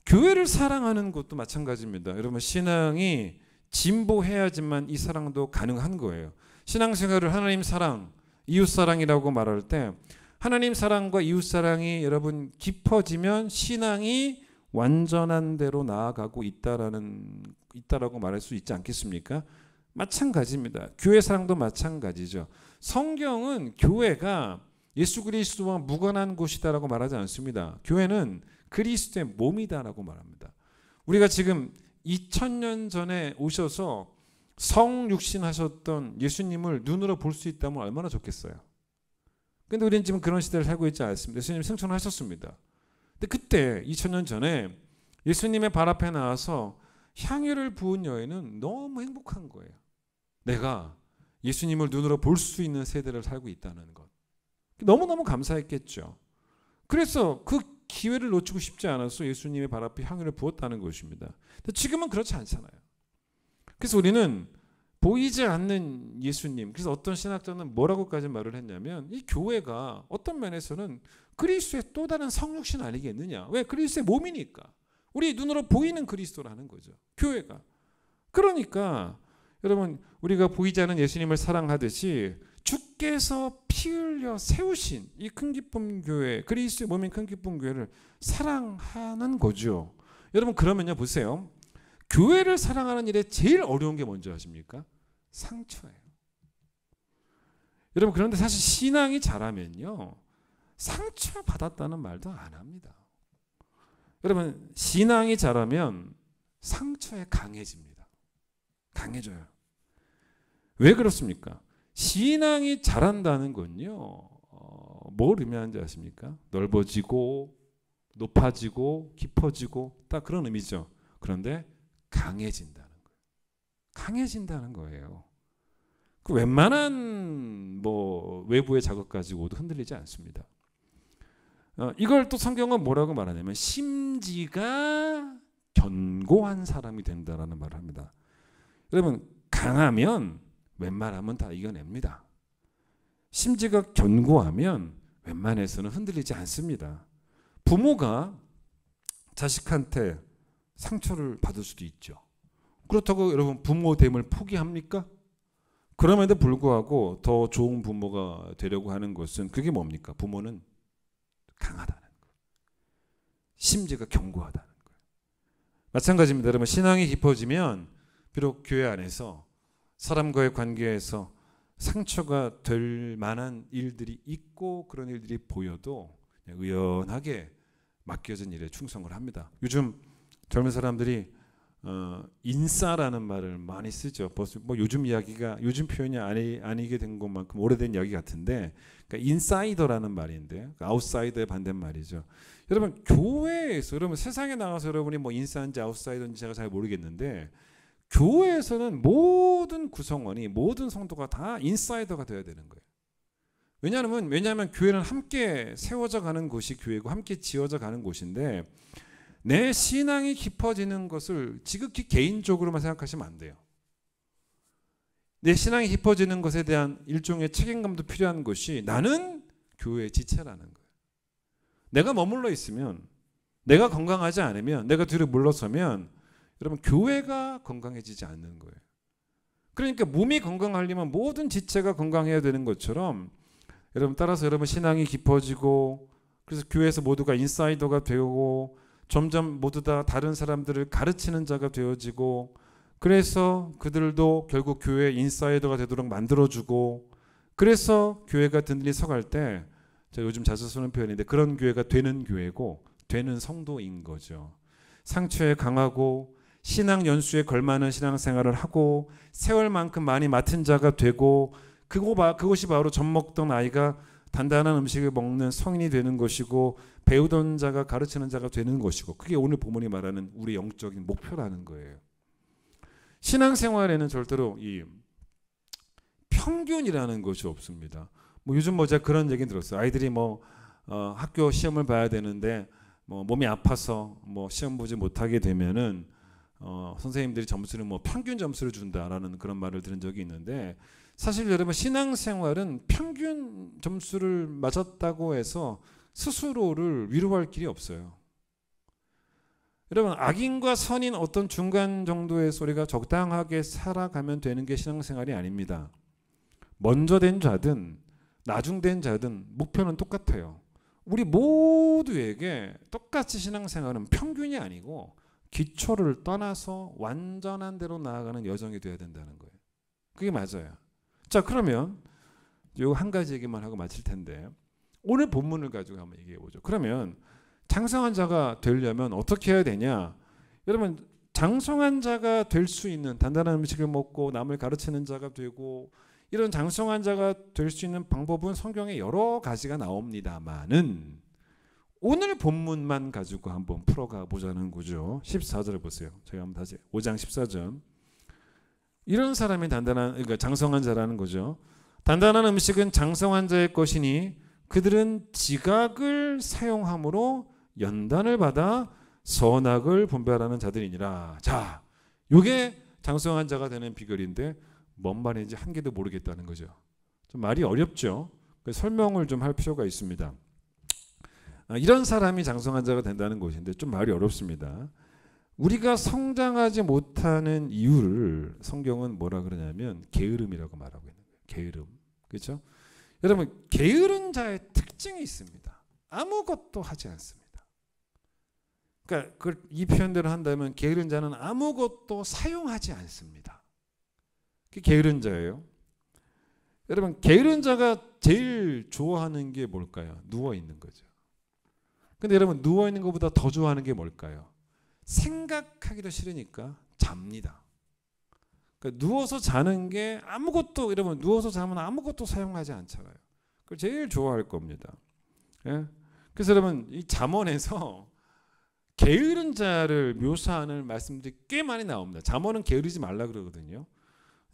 교회를 사랑하는 것도 마찬가지입니다. 여러분, 신앙이 진보해야지만 이 사랑도 가능한 거예요. 신앙생활을 하나님 사랑, 이웃 사랑이라고 말할 때, 하나님 사랑과 이웃 사랑이 여러분 깊어지면 신앙이 완전한 대로 나아가고 있다라고 말할 수 있지 않겠습니까? 마찬가지입니다. 교회 사랑도 마찬가지죠. 성경은 교회가 예수 그리스도와 무관한 곳이다라고 말하지 않습니다. 교회는 그리스도의 몸이다라고 말합니다. 우리가 지금 2000년 전에 오셔서 성육신 하셨던 예수님을 눈으로 볼 수 있다면 얼마나 좋겠어요. 근데 우리는 지금 그런 시대를 살고 있지 않습니다. 예수님 승천하셨습니다. 근데 그때 2000년 전에 예수님의 발 앞에 나와서 향유를 부은 여인은 너무 행복한 거예요. 내가 예수님을 눈으로 볼 수 있는 세대를 살고 있다는 것. 너무너무 감사했겠죠. 그래서 그 기회를 놓치고 싶지 않아서 예수님의 발 앞에 향유를 부었다는 것입니다. 근데 지금은 그렇지 않잖아요. 그래서 우리는 보이지 않는 예수님, 그래서 어떤 신학자는 뭐라고까지 말을 했냐면 이 교회가 어떤 면에서는 그리스도의 또 다른 성육신 아니겠느냐. 왜? 그리스도의 몸이니까. 우리 눈으로 보이는 그리스도라는 거죠. 교회가. 그러니까 여러분 우리가 보이지 않는 예수님을 사랑하듯이 주께서 피 흘려 세우신 이 큰 기쁨 교회, 그리스도의 몸인 큰 기쁨 교회를 사랑하는 거죠. 여러분 그러면요 보세요. 교회를 사랑하는 일에 제일 어려운 게 뭔지 아십니까? 상처예요. 여러분 그런데 사실 신앙이 자라면요 상처 받았다는 말도 안 합니다. 여러분 신앙이 자라면 상처에 강해집니다. 강해져요. 왜 그렇습니까? 신앙이 자란다는 건요 뭘 의미하는지 아십니까? 넓어지고 높아지고 깊어지고 딱 그런 의미죠. 그런데 강해진다는 거예요. 강해진다는 거예요. 그 웬만한 뭐 외부의 자극 가지고도 흔들리지 않습니다. 이걸 또 성경은 뭐라고 말하냐면 심지가 견고한 사람이 된다라는 말을 합니다. 여러분 강하면 웬만하면 다 이겨냅니다. 심지가 견고하면 웬만해서는 흔들리지 않습니다. 부모가 자식한테 상처를 받을 수도 있죠. 그렇다고 여러분 부모됨을 포기합니까? 그럼에도 불구하고 더 좋은 부모가 되려고 하는 것은 그게 뭡니까? 부모는 강하다는 거예요. 심지가 견고하다는 거예요. 마찬가지입니다. 여러분 신앙이 깊어지면 비록 교회 안에서 사람과의 관계에서 상처가 될 만한 일들이 있고 그런 일들이 보여도 의연하게 맡겨진 일에 충성을 합니다. 요즘 젊은 사람들이 인싸라는 말을 많이 쓰죠. 벌써 뭐 요즘 이야기가 요즘 표현이 아니게 된 것만큼 오래된 이야기 같은데, 그러니까 인사이더라는 말인데 아웃사이더의 반대말이죠. 여러분 교회에서 여러분 세상에 나가서 여러분이 뭐 인싸인지 아웃사이더인지 제가 잘 모르겠는데 교회에서는 모든 구성원이 모든 성도가 다 인사이더가 되어야 되는 거예요. 왜냐하면 교회는 함께 세워져 가는 곳이 교회고 함께 지어져 가는 곳인데 내 신앙이 깊어지는 것을 지극히 개인적으로만 생각하시면 안 돼요. 내 신앙이 깊어지는 것에 대한 일종의 책임감도 필요한 것이 나는 교회의 지체라는 거예요. 내가 머물러 있으면 내가 건강하지 않으면 내가 뒤로 물러서면 여러분 교회가 건강해지지 않는 거예요. 그러니까 몸이 건강하려면 모든 지체가 건강해야 되는 것처럼 여러분 따라서 여러분 신앙이 깊어지고 그래서 교회에서 모두가 인사이더가 되고 점점 모두 다 다른 사람들을 가르치는 자가 되어지고 그래서 그들도 결국 교회의 인사이더가 되도록 만들어주고 그래서 교회가 든든히 서갈 때 제가 요즘 자주 쓰는 표현인데 그런 교회가 되는 교회고 되는 성도인 거죠. 상처에 강하고 신앙 연수에 걸맞는 신앙생활을 하고 세월만큼 많이 맡은 자가 되고 그것이 바로 젖 먹던 아이가 단단한 음식을 먹는 성인이 되는 것이고 배우던 자가 가르치는 자가 되는 것이고 그게 오늘 본문이 말하는 우리 영적인 목표라는 거예요. 신앙생활에는 절대로 이 평균이라는 것이 없습니다. 뭐 요즘 뭐 제가 그런 얘기 들었어요. 아이들이 뭐 학교 시험을 봐야 되는데 뭐 몸이 아파서 뭐 시험 보지 못하게 되면은 선생님들이 점수를 뭐 평균 점수를 준다라는 그런 말을 들은 적이 있는데 사실 여러분 신앙생활은 평균 점수를 맞았다고 해서 스스로를 위로할 길이 없어요. 여러분 악인과 선인 어떤 중간 정도의 소리가 적당하게 살아가면 되는 게 신앙생활이 아닙니다. 먼저 된 자든 나중된 자든 목표는 똑같아요. 우리 모두에게 똑같이 신앙생활은 평균이 아니고 기초를 떠나서 완전한 대로 나아가는 여정이 되어야 된다는 거예요. 그게 맞아요. 자 그러면 요 한 가지 얘기만 하고 마칠 텐데 오늘 본문을 가지고 한번 얘기해 보죠. 그러면 장성한 자가 되려면 어떻게 해야 되냐? 여러분 장성한 자가 될 수 있는 단단한 음식을 먹고 남을 가르치는 자가 되고 이런 장성한 자가 될 수 있는 방법은 성경에 여러 가지가 나옵니다만은 오늘 본문만 가지고 한번 풀어가 보자는 거죠. 14절을 보세요. 제가 한번 다시 5장 14절. 이런 사람이 그러니까 장성한 자라는 거죠. 단단한 음식은 장성한 자의 것이니 그들은 지각을 사용함으로 연단을 받아 선악을 분별하는 자들이니라. 자, 이게 장성한 자가 되는 비결인데 뭔 말인지 한 개도 모르겠다는 거죠. 좀 말이 어렵죠. 설명을 좀 할 필요가 있습니다. 이런 사람이 장성한 자가 된다는 것인데 좀 말이 어렵습니다. 우리가 성장하지 못하는 이유를 성경은 뭐라 그러냐면 게으름이라고 말하고 있는 거예요. 게으름. 그렇죠? 여러분, 게으른 자의 특징이 있습니다. 아무것도 하지 않습니다. 그러니까 이 표현대로 한다면 게으른 자는 아무것도 사용하지 않습니다. 그게 게으른 자예요. 여러분, 게으른 자가 제일 좋아하는 게 뭘까요? 누워 있는 거죠. 근데 여러분, 누워 있는 것보다 더 좋아하는 게 뭘까요? 생각하기도 싫으니까 잡니다. 그러니까 누워서 자는 게 아무것도, 여러분, 누워서 자면 아무것도 사용하지 않잖아요. 그걸 제일 좋아할 겁니다. 예? 그래서 여러분, 이 잠언에서 게으른 자를 묘사하는 말씀들이 꽤 많이 나옵니다. 잠언은 게으르지 말라 그러거든요.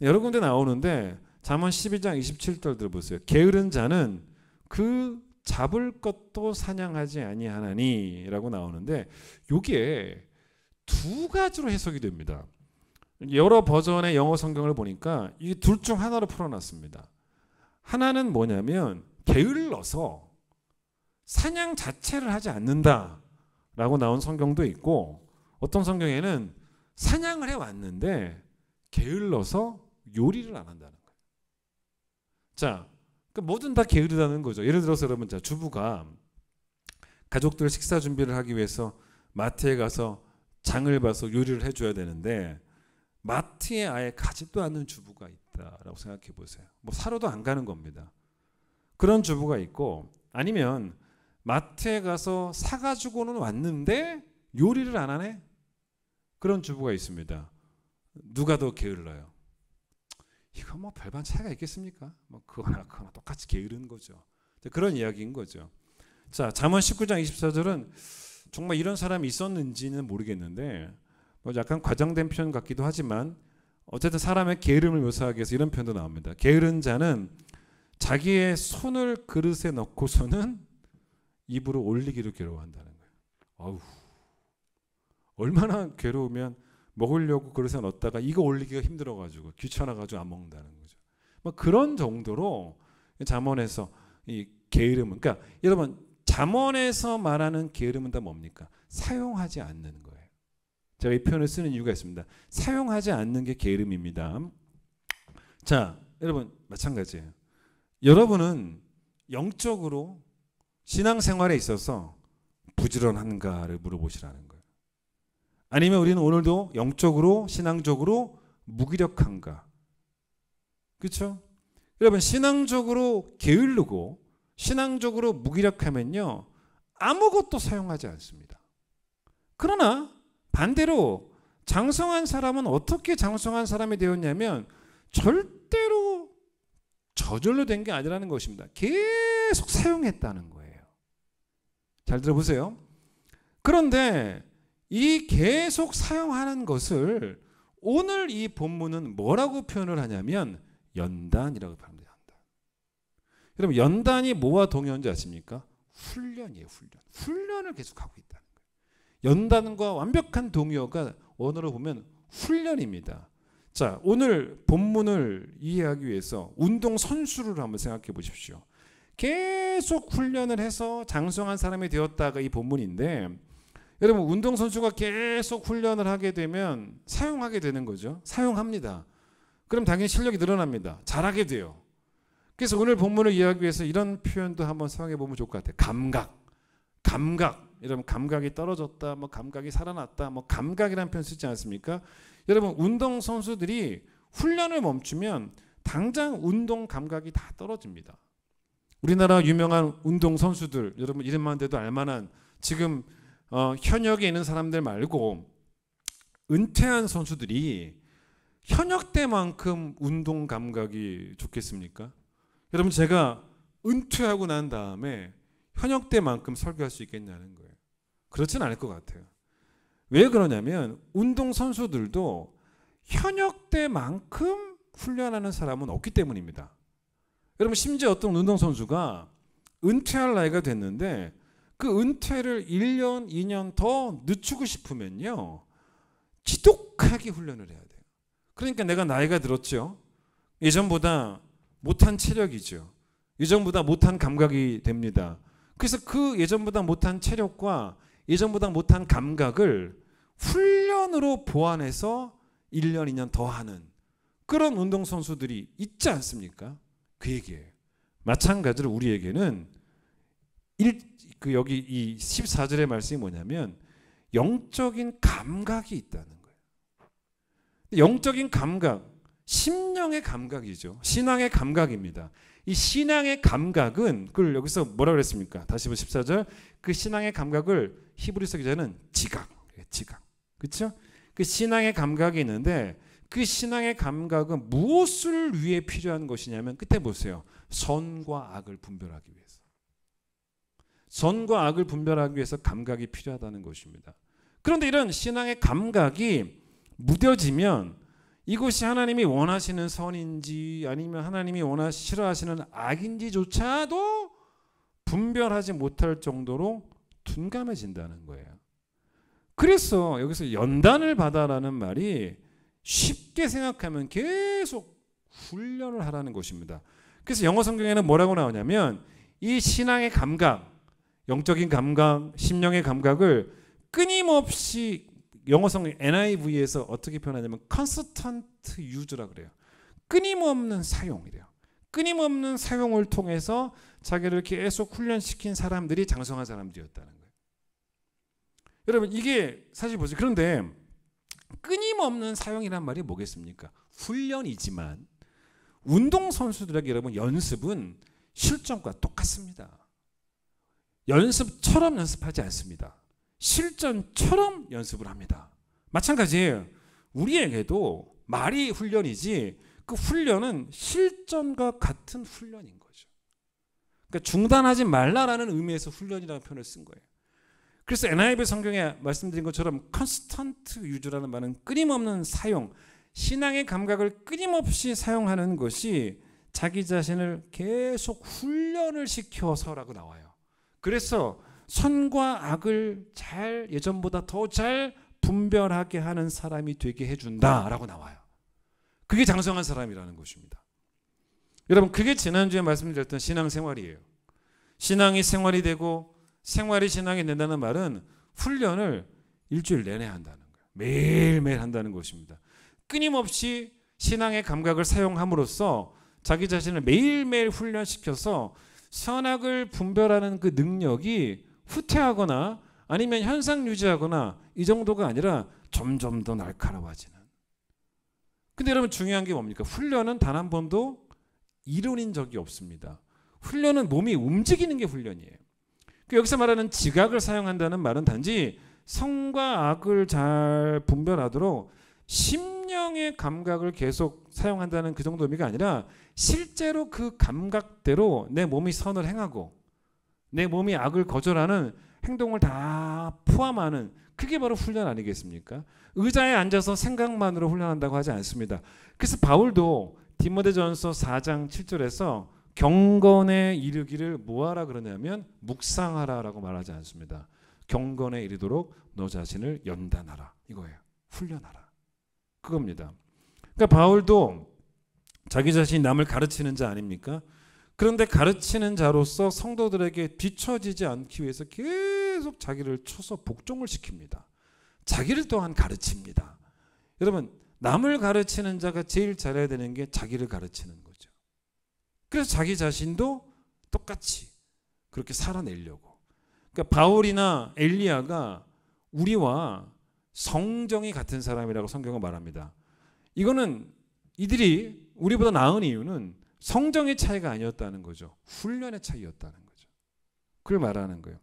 여러 군데 나오는데 잠언 12장 27절 들어보세요. 게으른 자는 그 잡을 것도 사냥하지 아니하나니 라고 나오는데 이게 두 가지로 해석이 됩니다. 여러 버전의 영어 성경을 보니까 이 둘 중 하나로 풀어놨습니다. 하나는 뭐냐면 게을러서 사냥 자체를 하지 않는다 라고 나온 성경도 있고, 어떤 성경에는 사냥을 해왔는데 게을러서 요리를 안 한다는 거예요. 자, 뭐든 다 게으르다는 거죠. 예를 들어서 여러분, 자, 주부가 가족들 식사 준비를 하기 위해서 마트에 가서 장을 봐서 요리를 해줘야 되는데 마트에 아예 가지도 않는 주부가 있다라고 생각해 보세요. 뭐 사러도 안 가는 겁니다. 그런 주부가 있고, 아니면 마트에 가서 사가지고는 왔는데 요리를 안 하네? 그런 주부가 있습니다. 누가 더 게을러요? 이거 뭐 별반 차이가 있겠습니까? 뭐 그거나 똑같이 게으른 거죠. 그런 이야기인 거죠. 자, 잠언 19장 24절은 정말 이런 사람이 있었는지는 모르겠는데 뭐 약간 과장된 표현 같기도 하지만 어쨌든 사람의 게으름을 묘사하기 위해서 이런 표현도 나옵니다. 게으른 자는 자기의 손을 그릇에 넣고서는 입으로 올리기로 괴로워한다는 거예요. 아우, 얼마나 괴로우면 먹으려고 그릇에 넣었다가 이거 올리기가 힘들어가지고 귀찮아가지고 안 먹는다는 거죠. 뭐 그런 정도로 잠언에서 이 게으름은, 그러니까 여러분, 잠언에서 말하는 게으름은 다 뭡니까? 사용하지 않는 거예요. 제가 이 표현을 쓰는 이유가 있습니다. 사용하지 않는 게 게으름입니다. 자, 여러분, 마찬가지예요. 여러분은 영적으로 신앙생활에 있어서 부지런한가를 물어보시라는 거예요. 아니면 우리는 오늘도 영적으로 신앙적으로 무기력한가? 그렇죠? 여러분, 신앙적으로 게으르고 신앙적으로 무기력하면요 아무것도 사용하지 않습니다. 그러나 반대로 장성한 사람은 어떻게 장성한 사람이 되었냐면 절대로 저절로 된 게 아니라는 것입니다. 계속 사용했다는 거예요. 잘 들어보세요. 그런데 이 계속 사용하는 것을 오늘 이 본문은 뭐라고 표현을 하냐면 연단이라고 표현합니다. 여러분, 연단이 뭐와 동의한지 아십니까? 훈련이에요. 훈련을 계속하고 있다는 거예요. 연단과 완벽한 동의어가 언어로 보면 훈련입니다. 자, 오늘 본문을 이해하기 위해서 운동선수를 한번 생각해 보십시오. 계속 훈련을 해서 장성한 사람이 되었다가 이 본문인데, 여러분, 운동선수가 계속 훈련을 하게 되면 사용하게 되는 거죠. 사용합니다. 그럼 당연히 실력이 늘어납니다. 잘하게 돼요. 그래서 오늘 본문을 이해하기 위해서 이런 표현도 한번 사용해 보면 좋을 것 같아요. 감각. 여러분, 감각이 떨어졌다, 뭐 감각이 살아났다, 뭐 감각이라는 표현 쓰지 않습니까? 여러분, 운동선수들이 훈련을 멈추면 당장 운동 감각이 다 떨어집니다. 우리나라 유명한 운동선수들, 여러분 이름만 대도 알만한, 지금 현역에 있는 사람들 말고 은퇴한 선수들이 현역 때만큼 운동 감각이 좋겠습니까? 여러분, 제가 은퇴하고 난 다음에 현역 때만큼 설교할 수 있겠냐는 거예요. 그렇진 않을 것 같아요. 왜 그러냐면 운동선수들도 현역 때만큼 훈련하는 사람은 없기 때문입니다. 여러분, 심지어 어떤 운동선수가 은퇴할 나이가 됐는데 그 은퇴를 1년, 2년 더 늦추고 싶으면요. 지독하게 훈련을 해야 돼요. 그러니까 내가 나이가 들었죠. 예전보다 못한 체력이죠. 예전보다 못한 감각이 됩니다. 그래서 그 예전보다 못한 체력과 예전보다 못한 감각을 훈련으로 보완해서 1년, 2년 더 하는 그런 운동선수들이 있지 않습니까? 그 얘기예요. 마찬가지로 우리에게는 여기 이 14절의 말씀이 뭐냐면 영적인 감각이 있다는 거예요. 영적인 감각, 심령의 감각이죠. 신앙의 감각입니다. 이 신앙의 감각은 그걸 여기서 뭐라고 그랬습니까? 다시 보세요. 14절. 그 신앙의 감각을 히브리서 기자는 지각. 그렇죠? 그 신앙의 감각이 있는데 그 신앙의 감각은 무엇을 위해 필요한 것이냐면 끝에 보세요. 선과 악을 분별하기 위해서. 선과 악을 분별하기 위해서 감각이 필요하다는 것입니다. 그런데 이런 신앙의 감각이 무뎌지면 이것이 하나님이 원하시는 선인지 아니면 하나님이 싫어하시는 악인지조차도 분별하지 못할 정도로 둔감해진다는 거예요. 그래서 여기서 연단을 받아라는 말이 쉽게 생각하면 계속 훈련을 하라는 것입니다. 그래서 영어 성경에는 뭐라고 나오냐면 이 신앙의 감각, 영적인 감각, 심령의 감각을 끊임없이 영어 성경 NIV에서 어떻게 표현하냐면 constant use라 그래요. 끊임없는 사용이래요. 끊임없는 사용을 통해서 자기를 계속 훈련시킨 사람들이 장성한 사람들이었다는 거예요. 여러분 이게 사실 보세요. 그런데 끊임없는 사용이란 말이 뭐겠습니까? 훈련이지만 운동선수들에게 여러분 연습은 실전과 똑같습니다. 연습처럼 연습하지 않습니다. 실전처럼 연습을 합니다. 마찬가지예요. 우리에게도 말이 훈련이지 그 훈련은 실전과 같은 훈련인 거죠. 그러니까 중단하지 말라라는 의미에서 훈련이라는 표현을 쓴 거예요. 그래서 NIV 성경에 말씀드린 것처럼 constant use라는 말은 끊임없는 사용, 신앙의 감각을 끊임없이 사용하는 것이 자기 자신을 계속 훈련을 시켜서라고 나와요. 그래서 선과 악을 잘 예전보다 더 잘 분별하게 하는 사람이 되게 해준다라고 나와요. 그게 장성한 사람이라는 것입니다. 여러분 그게 지난주에 말씀드렸던 신앙생활이에요. 신앙이 생활이 되고 생활이 신앙이 된다는 말은 훈련을 일주일 내내 한다는 거예요. 매일매일 한다는 것입니다. 끊임없이 신앙의 감각을 사용함으로써 자기 자신을 매일매일 훈련시켜서 선악을 분별하는 그 능력이 후퇴하거나 아니면 현상 유지하거나 이 정도가 아니라 점점 더 날카로워지는. 근데 여러분 중요한 게 뭡니까? 훈련은 단 한 번도 이론인 적이 없습니다. 훈련은 몸이 움직이는 게 훈련이에요. 여기서 말하는 지각을 사용한다는 말은 단지 선과 악을 잘 분별하도록 심령의 감각을 계속 사용한다는 그 정도 의미가 아니라 실제로 그 감각대로 내 몸이 선을 행하고 내 몸이 악을 거절하는 행동을 다 포함하는 그게 바로 훈련 아니겠습니까? 의자에 앉아서 생각만으로 훈련한다고 하지 않습니다. 그래서 바울도 디모데전서 4장 7절에서 경건에 이르기를 뭐하라 그러냐면 묵상하라라고 말하지 않습니다. 경건에 이르도록 너 자신을 연단하라 이거예요. 훈련하라. 그겁니다. 그러니까 바울도 자기 자신이 남을 가르치는 자 아닙니까? 그런데 가르치는 자로서 성도들에게 뒤처지지 않기 위해서 계속 자기를 쳐서 복종을 시킵니다. 자기를 또한 가르칩니다. 여러분 남을 가르치는 자가 제일 잘해야 되는 게 자기를 가르치는 거죠. 그래서 자기 자신도 똑같이 그렇게 살아내려고. 그러니까 바울이나 엘리야가 우리와 성정이 같은 사람이라고 성경은 말합니다. 이거는 이들이 우리보다 나은 이유는 성정의 차이가 아니었다는 거죠. 훈련의 차이였다는 거죠. 그걸 말하는 거예요.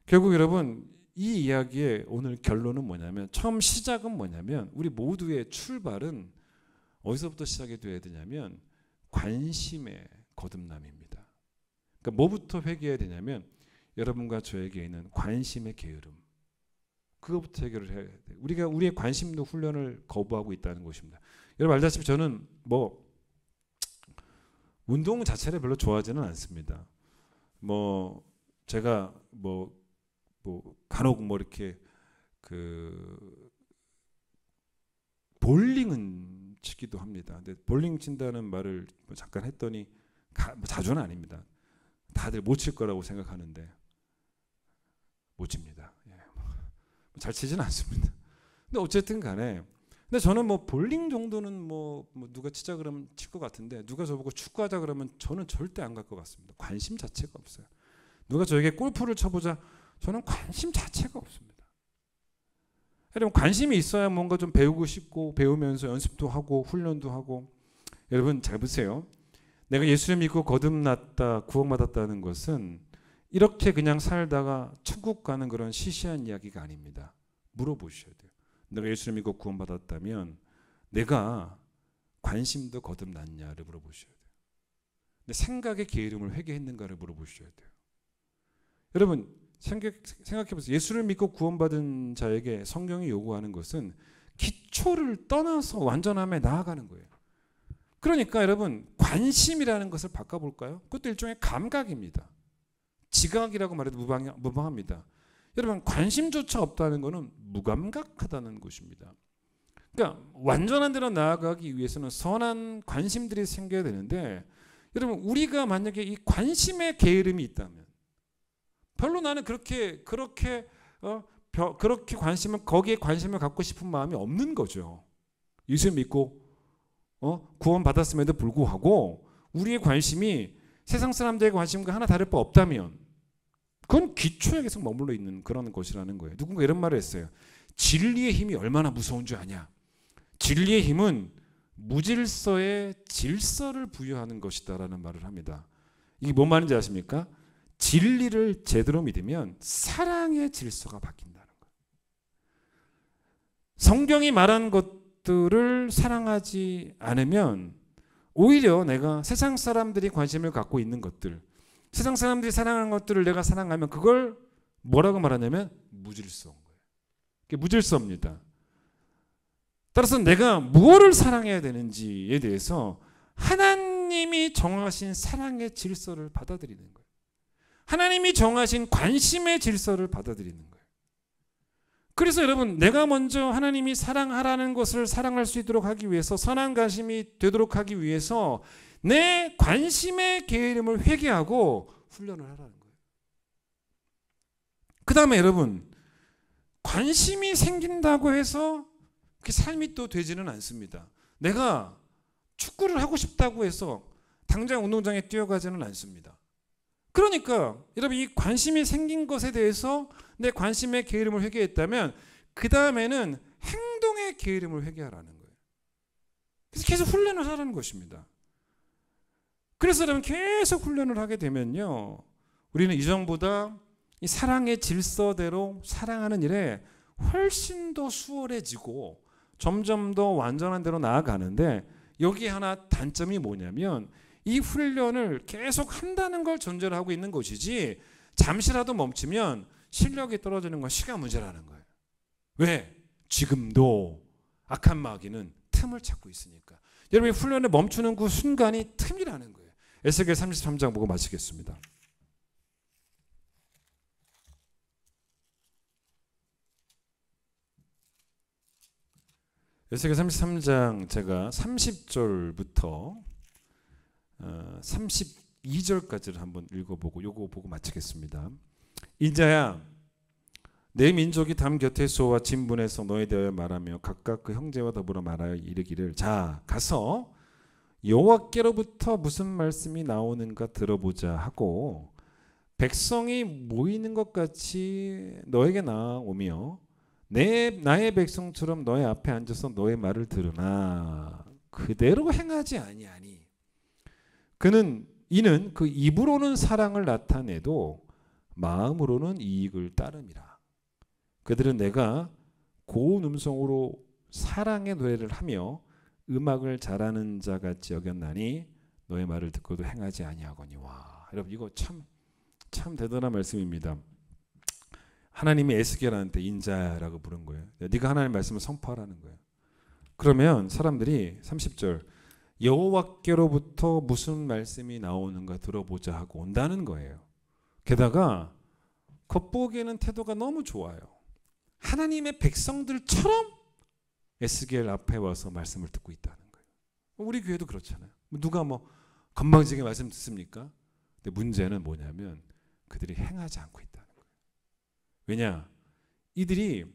결국 여러분 이 이야기의 오늘 결론은 뭐냐면 처음 시작은 뭐냐면 우리 모두의 출발은 어디서부터 시작이 돼야 되냐면 관심의 거듭남입니다. 그러니까 뭐부터 회개해야 되냐면 여러분과 저에게 있는 관심의 게으름. 그거부터 해결을 해야 돼요. 우리가 우리의 관심도 훈련을 거부하고 있다는 것입니다. 여러분 알다시피 저는 운동 자체를 별로 좋아하지는 않습니다. 뭐 제가 뭐 간혹 뭐 이렇게 그 볼링은 치기도 합니다. 근데 볼링 친다는 말을 뭐 잠깐 했더니 뭐 자주는 아닙니다. 다들 못 칠 거라고 생각하는데 못 칩니다. 예. 잘 치지는 않습니다. 근데 어쨌든 간에 근데 저는 뭐 볼링 정도는 뭐 누가 치자 그러면 칠 것 같은데 누가 저보고 축구하자 그러면 저는 절대 안 갈 것 같습니다. 관심 자체가 없어요. 누가 저에게 골프를 쳐보자 저는 관심 자체가 없습니다. 여러분 관심이 있어야 뭔가 좀 배우고 싶고 배우면서 연습도 하고 훈련도 하고 여러분 잘 보세요. 내가 예수를 믿고 거듭났다 구원받았다는 것은 이렇게 그냥 살다가 천국 가는 그런 시시한 이야기가 아닙니다. 물어보셔야 돼요. 내가 예수를 믿고 구원받았다면 내가 관심도 거듭났냐를 물어보셔야 돼요. 내 생각의 게으름을 회개했는가를 물어보셔야 돼요. 여러분 생각해보세요. 예수를 믿고 구원받은 자에게 성경이 요구하는 것은 기초를 떠나서 완전함에 나아가는 거예요. 그러니까 여러분 관심이라는 것을 바꿔볼까요? 그것도 일종의 감각입니다. 지각이라고 말해도 무방합니다. 여러분 관심조차 없다는 것은 무감각하다는 것입니다. 그러니까 완전한 데로 나아가기 위해서는 선한 관심들이 생겨야 되는데 여러분 우리가 만약에 이 관심의 게으름이 있다면 별로 나는 그렇게 거기에 관심을 갖고 싶은 마음이 없는 거죠. 예수 믿고 구원받았음에도 불구하고 우리의 관심이 세상 사람들의 관심과 하나 다를 바 없다면 그건 기초에 계속 머물러 있는 그런 것이라는 거예요. 누군가 이런 말을 했어요. 진리의 힘이 얼마나 무서운 줄 아냐. 진리의 힘은 무질서에 질서를 부여하는 것이다라는 말을 합니다. 이게 뭔 말인지 아십니까? 진리를 제대로 믿으면 사랑의 질서가 바뀐다는 거예요. 성경이 말한 것들을 사랑하지 않으면 오히려 내가 세상 사람들이 관심을 갖고 있는 것들 세상 사람들이 사랑하는 것들을 내가 사랑하면 그걸 뭐라고 말하냐면 무질서인 거예요. 그게 무질서입니다. 따라서 내가 무엇을 사랑해야 되는지에 대해서 하나님이 정하신 사랑의 질서를 받아들이는 거예요. 하나님이 정하신 관심의 질서를 받아들이는 거예요. 그래서 여러분 내가 먼저 하나님이 사랑하라는 것을 사랑할 수 있도록 하기 위해서 선한 관심이 되도록 하기 위해서 내 관심의 게으름을 회개하고 훈련을 하라는 거예요. 그 다음에 여러분 관심이 생긴다고 해서 그 삶이 또 되지는 않습니다. 내가 축구를 하고 싶다고 해서 당장 운동장에 뛰어가지는 않습니다. 그러니까 여러분 이 관심이 생긴 것에 대해서 내 관심의 게으름을 회개했다면 그 다음에는 행동의 게으름을 회개하라는 거예요. 그래서 계속 훈련을 하라는 것입니다. 그래서 여러분 계속 훈련을 하게 되면요 우리는 이전보다 이 사랑의 질서대로 사랑하는 일에 훨씬 더 수월해지고 점점 더 완전한 대로 나아가는데 여기 하나 단점이 뭐냐면 이 훈련을 계속 한다는 걸 전제로 하고 있는 것이지 잠시라도 멈추면 실력이 떨어지는 건 시간 문제라는 거예요. 왜? 지금도 악한 마귀는 틈을 찾고 있으니까. 여러분이 훈련을 멈추는 그 순간이 틈이라는 거예요. 에스겔 33장 보고 마치겠습니다. 에스겔 33장 제가 30절부터 32절까지를 한번 읽어보고 요거 보고 마치겠습니다. 인자야 내 민족이 담 곁에서와 진분에서 너에 대하여 말하며 각각 그 형제와 더불어 말하여 이르기를 자 가서 여호와께로부터 무슨 말씀이 나오는가 들어보자 하고 백성이 모이는 것 같이 너에게 나오며 나의 백성처럼 너의 앞에 앉아서 너의 말을 들으나 그대로 행하지 아니하니 이는 그 입으로는 사랑을 나타내도 마음으로는 이익을 따름이라. 그들은 내가 고운 음성으로 사랑의 노래를 하며 음악을 잘하는 자 같이 여겼나니 너의 말을 듣고도 행하지 아니하거니와. 여러분 이거 참 대단한 말씀입니다. 하나님이 에스겔한테 인자라고 부른 거예요. 네가 하나님의 말씀을 선포하라는 거예요. 그러면 사람들이 30절 여호와께로부터 무슨 말씀이 나오는가 들어보자 하고 온다는 거예요. 게다가 겉보기에는 태도가 너무 좋아요. 하나님의 백성들처럼 에스겔 앞에 와서 말씀을 듣고 있다는 거예요. 우리 교회도 그렇잖아요. 누가 뭐 건방지게 말씀 듣습니까? 근데 문제는 뭐냐면 그들이 행하지 않고 있다는 거예요. 왜냐? 이들이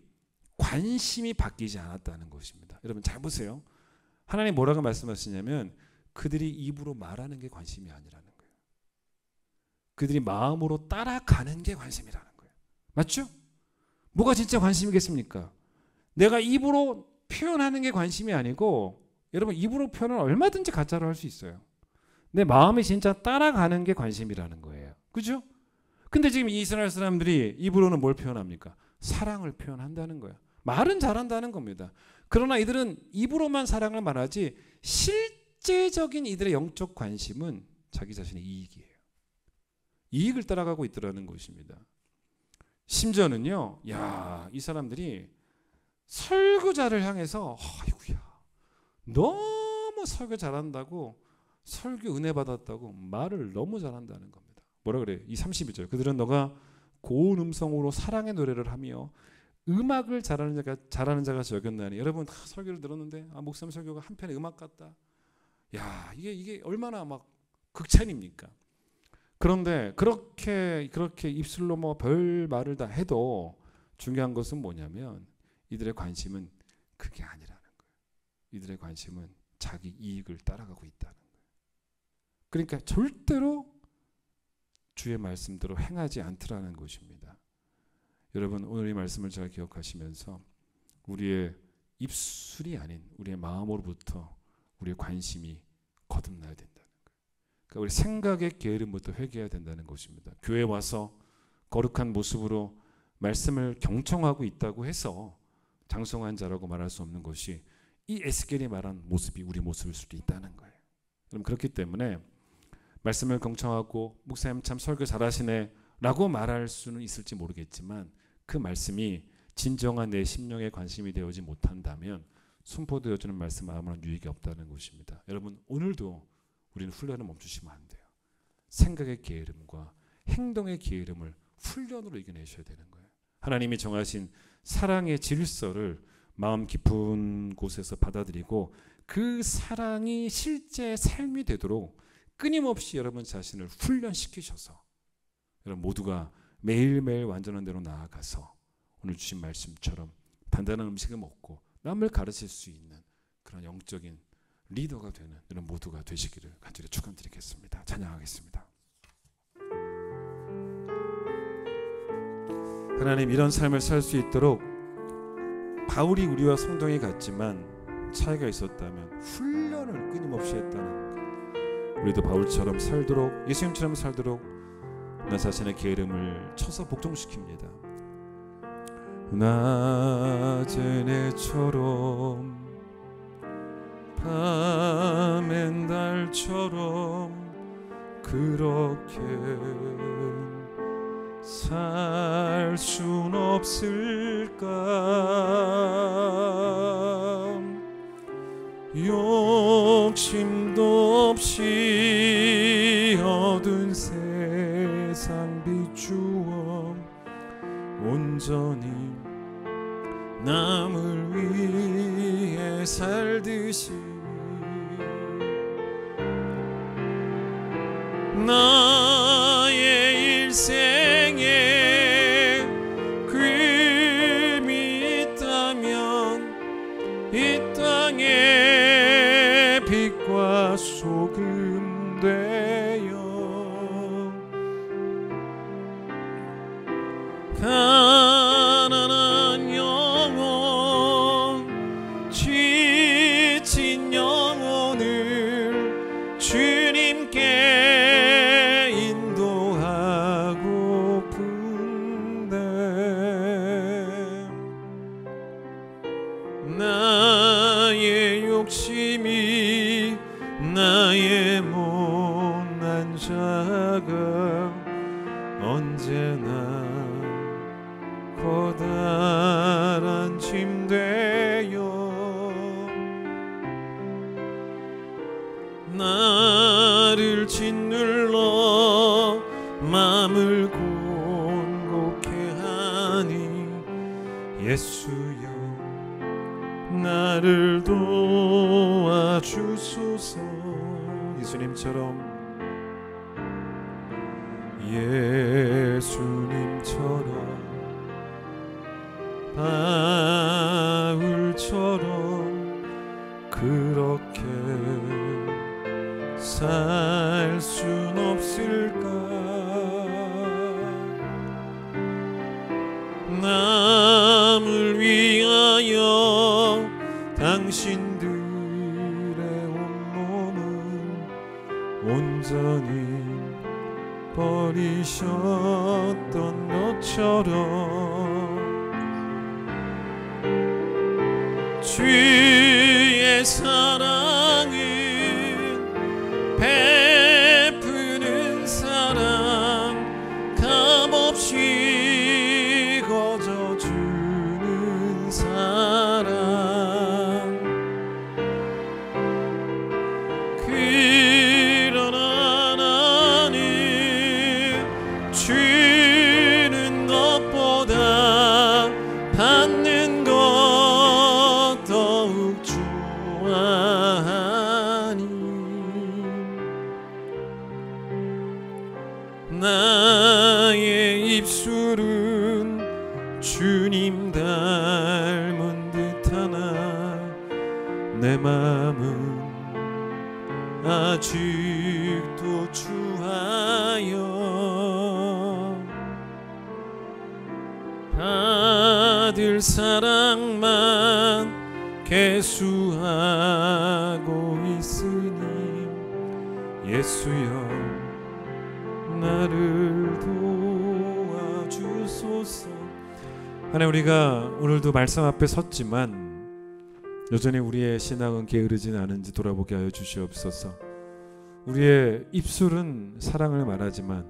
관심이 바뀌지 않았다는 것입니다. 여러분 잘 보세요. 하나님 뭐라고 말씀하시냐면 그들이 입으로 말하는 게 관심이 아니라는 거예요. 그들이 마음으로 따라가는 게 관심이라는 거예요. 맞죠? 뭐가 진짜 관심이겠습니까? 내가 입으로 표현하는 게 관심이 아니고, 여러분 입으로 표현은 얼마든지 가짜로 할 수 있어요. 내 마음이 진짜 따라가는 게 관심이라는 거예요. 그죠? 근데 지금 이스라엘 사람들이 입으로는 뭘 표현합니까? 사랑을 표현한다는 거예요. 말은 잘한다는 겁니다. 그러나 이들은 입으로만 사랑을 말하지 실제적인 이들의 영적 관심은 자기 자신의 이익이에요. 이익을 따라가고 있더라는 것입니다. 심지어는요, 야, 이 사람들이 설교자를 향해서 아이고야, 너무 설교 잘한다고, 설교 은혜 받았다고 말을 너무 잘한다는 겁니다. 뭐라 그래요? 이 32절. 그들은 너가 고운 음성으로 사랑의 노래를 하며 음악을 잘하는 자가 적였나니. 여러분 다 설교를 들었는데 목사님 설교가 한편의 음악 같다. 야, 이게 얼마나 막 극찬입니까? 그런데 그렇게 입술로 뭐 별 말을 다 해도 중요한 것은 뭐냐면 이들의 관심은 그게 아니라는 거예요. 이들의 관심은 자기 이익을 따라가고 있다는 거예요. 그러니까 절대로 주의 말씀대로 행하지 않더라는 것입니다. 여러분 오늘 이 말씀을 잘 기억하시면서 우리의 입술이 아닌 우리의 마음으로부터 우리의 관심이 거듭나야 된다는 거예요. 그러니까 우리 생각의 게으름부터 회개해야 된다는 것입니다. 교회에 와서 거룩한 모습으로 말씀을 경청하고 있다고 해서 장성한 자라고 말할 수 없는 것이 이 에스겔이 말한 모습이 우리 모습일 수도 있다는 거예요. 그럼 그렇기 때문에 말씀을 경청하고 목사님 참 설교 잘하시네 라고 말할 수는 있을지 모르겠지만 그 말씀이 진정한 내 심령에 관심이 되어지 못한다면 선포되어지는 말씀 아무런 유익이 없다는 것입니다. 여러분 오늘도 우리는 훈련을 멈추시면 안 돼요. 생각의 게으름과 행동의 게으름을 훈련으로 이겨내셔야 되는 거예요. 하나님이 정하신 사랑의 질서를 마음 깊은 곳에서 받아들이고 그 사랑이 실제 삶이 되도록 끊임없이 여러분 자신을 훈련시키셔서 여러분 모두가 매일매일 완전한 대로 나아가서 오늘 주신 말씀처럼 단단한 음식을 먹고 남을 가르칠 수 있는 그런 영적인 리더가 되는 이런 모두가 되시기를 간절히 축원드리겠습니다. 찬양하겠습니다. 하나님 이런 삶을 살 수 있도록 바울이 우리와 성동이 같지만 차이가 있었다면 훈련을 끊임없이 했다는 것. 우리도 바울처럼 살도록 예수님처럼 살도록 나 자신의 게으름을 쳐서 복종시킵니다. 낮은 해처럼 밤엔 달처럼 그렇게 살 순 없을까? 욕심도 없이 어두운 세상 비추어 온전히 남을 위해 살듯이 나의 일생에 굼이 있다면 이 땅에 빛과 소금 되어 가난한 영혼 지친 영혼을 주님께 인도하고픈데 나의 욕심이 나의 못난 자가 언제나 커다란 짐 되어 나를 짓눌러 마음을 예수여 나를 도와주소서. 예수님처럼 바울처럼 그렇게 살 순 없을까? 남을 위하여 당신들의 온몸을 온전히 버리셨던 것처럼 주의 사랑은 베푸는 사랑, 값없이 거저주는 사랑, 그러나 나는 주는 것보다 받는 것 더욱 좋아하니 나의 입술은 주님 닮은 듯하나 내 마음은 아직도 주하여 받을 사랑만 계수하고 있으니 예수여 나를 도와주소서. 하나님, 우리가 오늘도 말씀 앞에 섰지만 여전히 우리의 신앙은 게으르지는 않은지 돌아보게 하여 주시옵소서. 우리의 입술은 사랑을 말하지만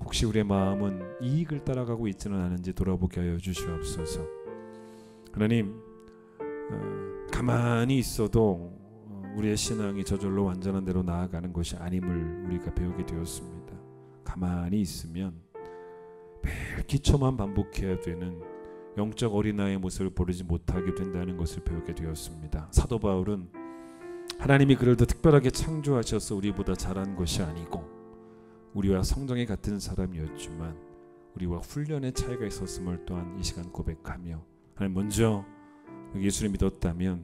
혹시 우리의 마음은 이익을 따라가고 있지는 않은지 돌아보게 하여 주시옵소서. 하나님, 가만히 있어도 우리의 신앙이 저절로 완전한 대로 나아가는 것이 아님을 우리가 배우게 되었습니다. 가만히 있으면 매일 기초만 반복해야 되는 영적 어린아이의 모습을 보이지 못하게 된다는 것을 배우게 되었습니다. 사도 바울은 하나님이 그를 더 특별하게 창조하셔서 우리보다 잘한 것이 아니고 우리와 성정이 같은 사람이었지만 우리와 훈련의 차이가 있었음을 또한 이 시간 고백하며, 하나님, 먼저 예수를 믿었다면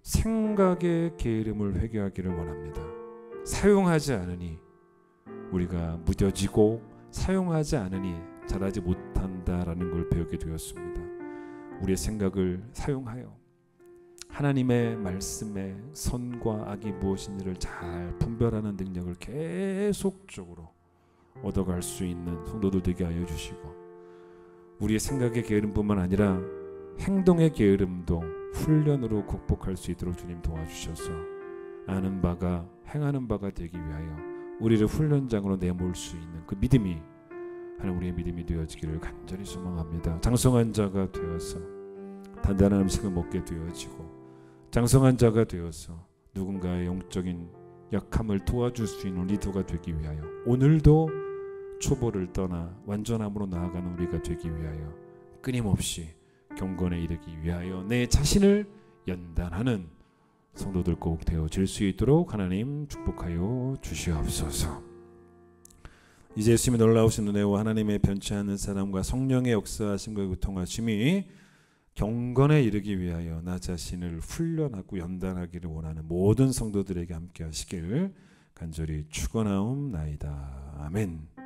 생각의 게으름을 회개하기를 원합니다. 사용하지 않으니 우리가 무뎌지고 사용하지 않으니 잘하지 못한다라는 걸 배우게 되었습니다. 우리의 생각을 사용하여 하나님의 말씀의 선과 악이 무엇인지를 잘 분별하는 능력을 계속적으로 얻어갈 수 있는 성도들 되게 하여 주시고, 우리의 생각의 게으름뿐만 아니라 행동의 게으름도 훈련으로 극복할 수 있도록 주님 도와주셔서 아는 바가 행하는 바가 되기 위하여 우리를 훈련장으로 내몰 수 있는 그 믿음이 하나님, 우리의 믿음이 되어지기를 간절히 소망합니다. 장성한 자가 되어서 단단한 음식을 먹게 되어지고, 장성한 자가 되어서 누군가의 영적인 약함을 도와줄 수 있는 리더가 되기 위하여, 오늘도 초보를 떠나 완전함으로 나아가는 우리가 되기 위하여 끊임없이 경건에 이르기 위하여 내 자신을 연단하는 성도들 꼭 되어질 수 있도록 하나님 축복하여 주시옵소서. 이제 예수님의 놀라우신 은혜와 하나님의 변치 않는 사랑과 성령의 역사하심과 교통하심이 경건에 이르기 위하여 나 자신을 훈련하고 연단하기를 원하는 모든 성도들에게 함께 하시길 간절히 축원하옵나이다. 아멘.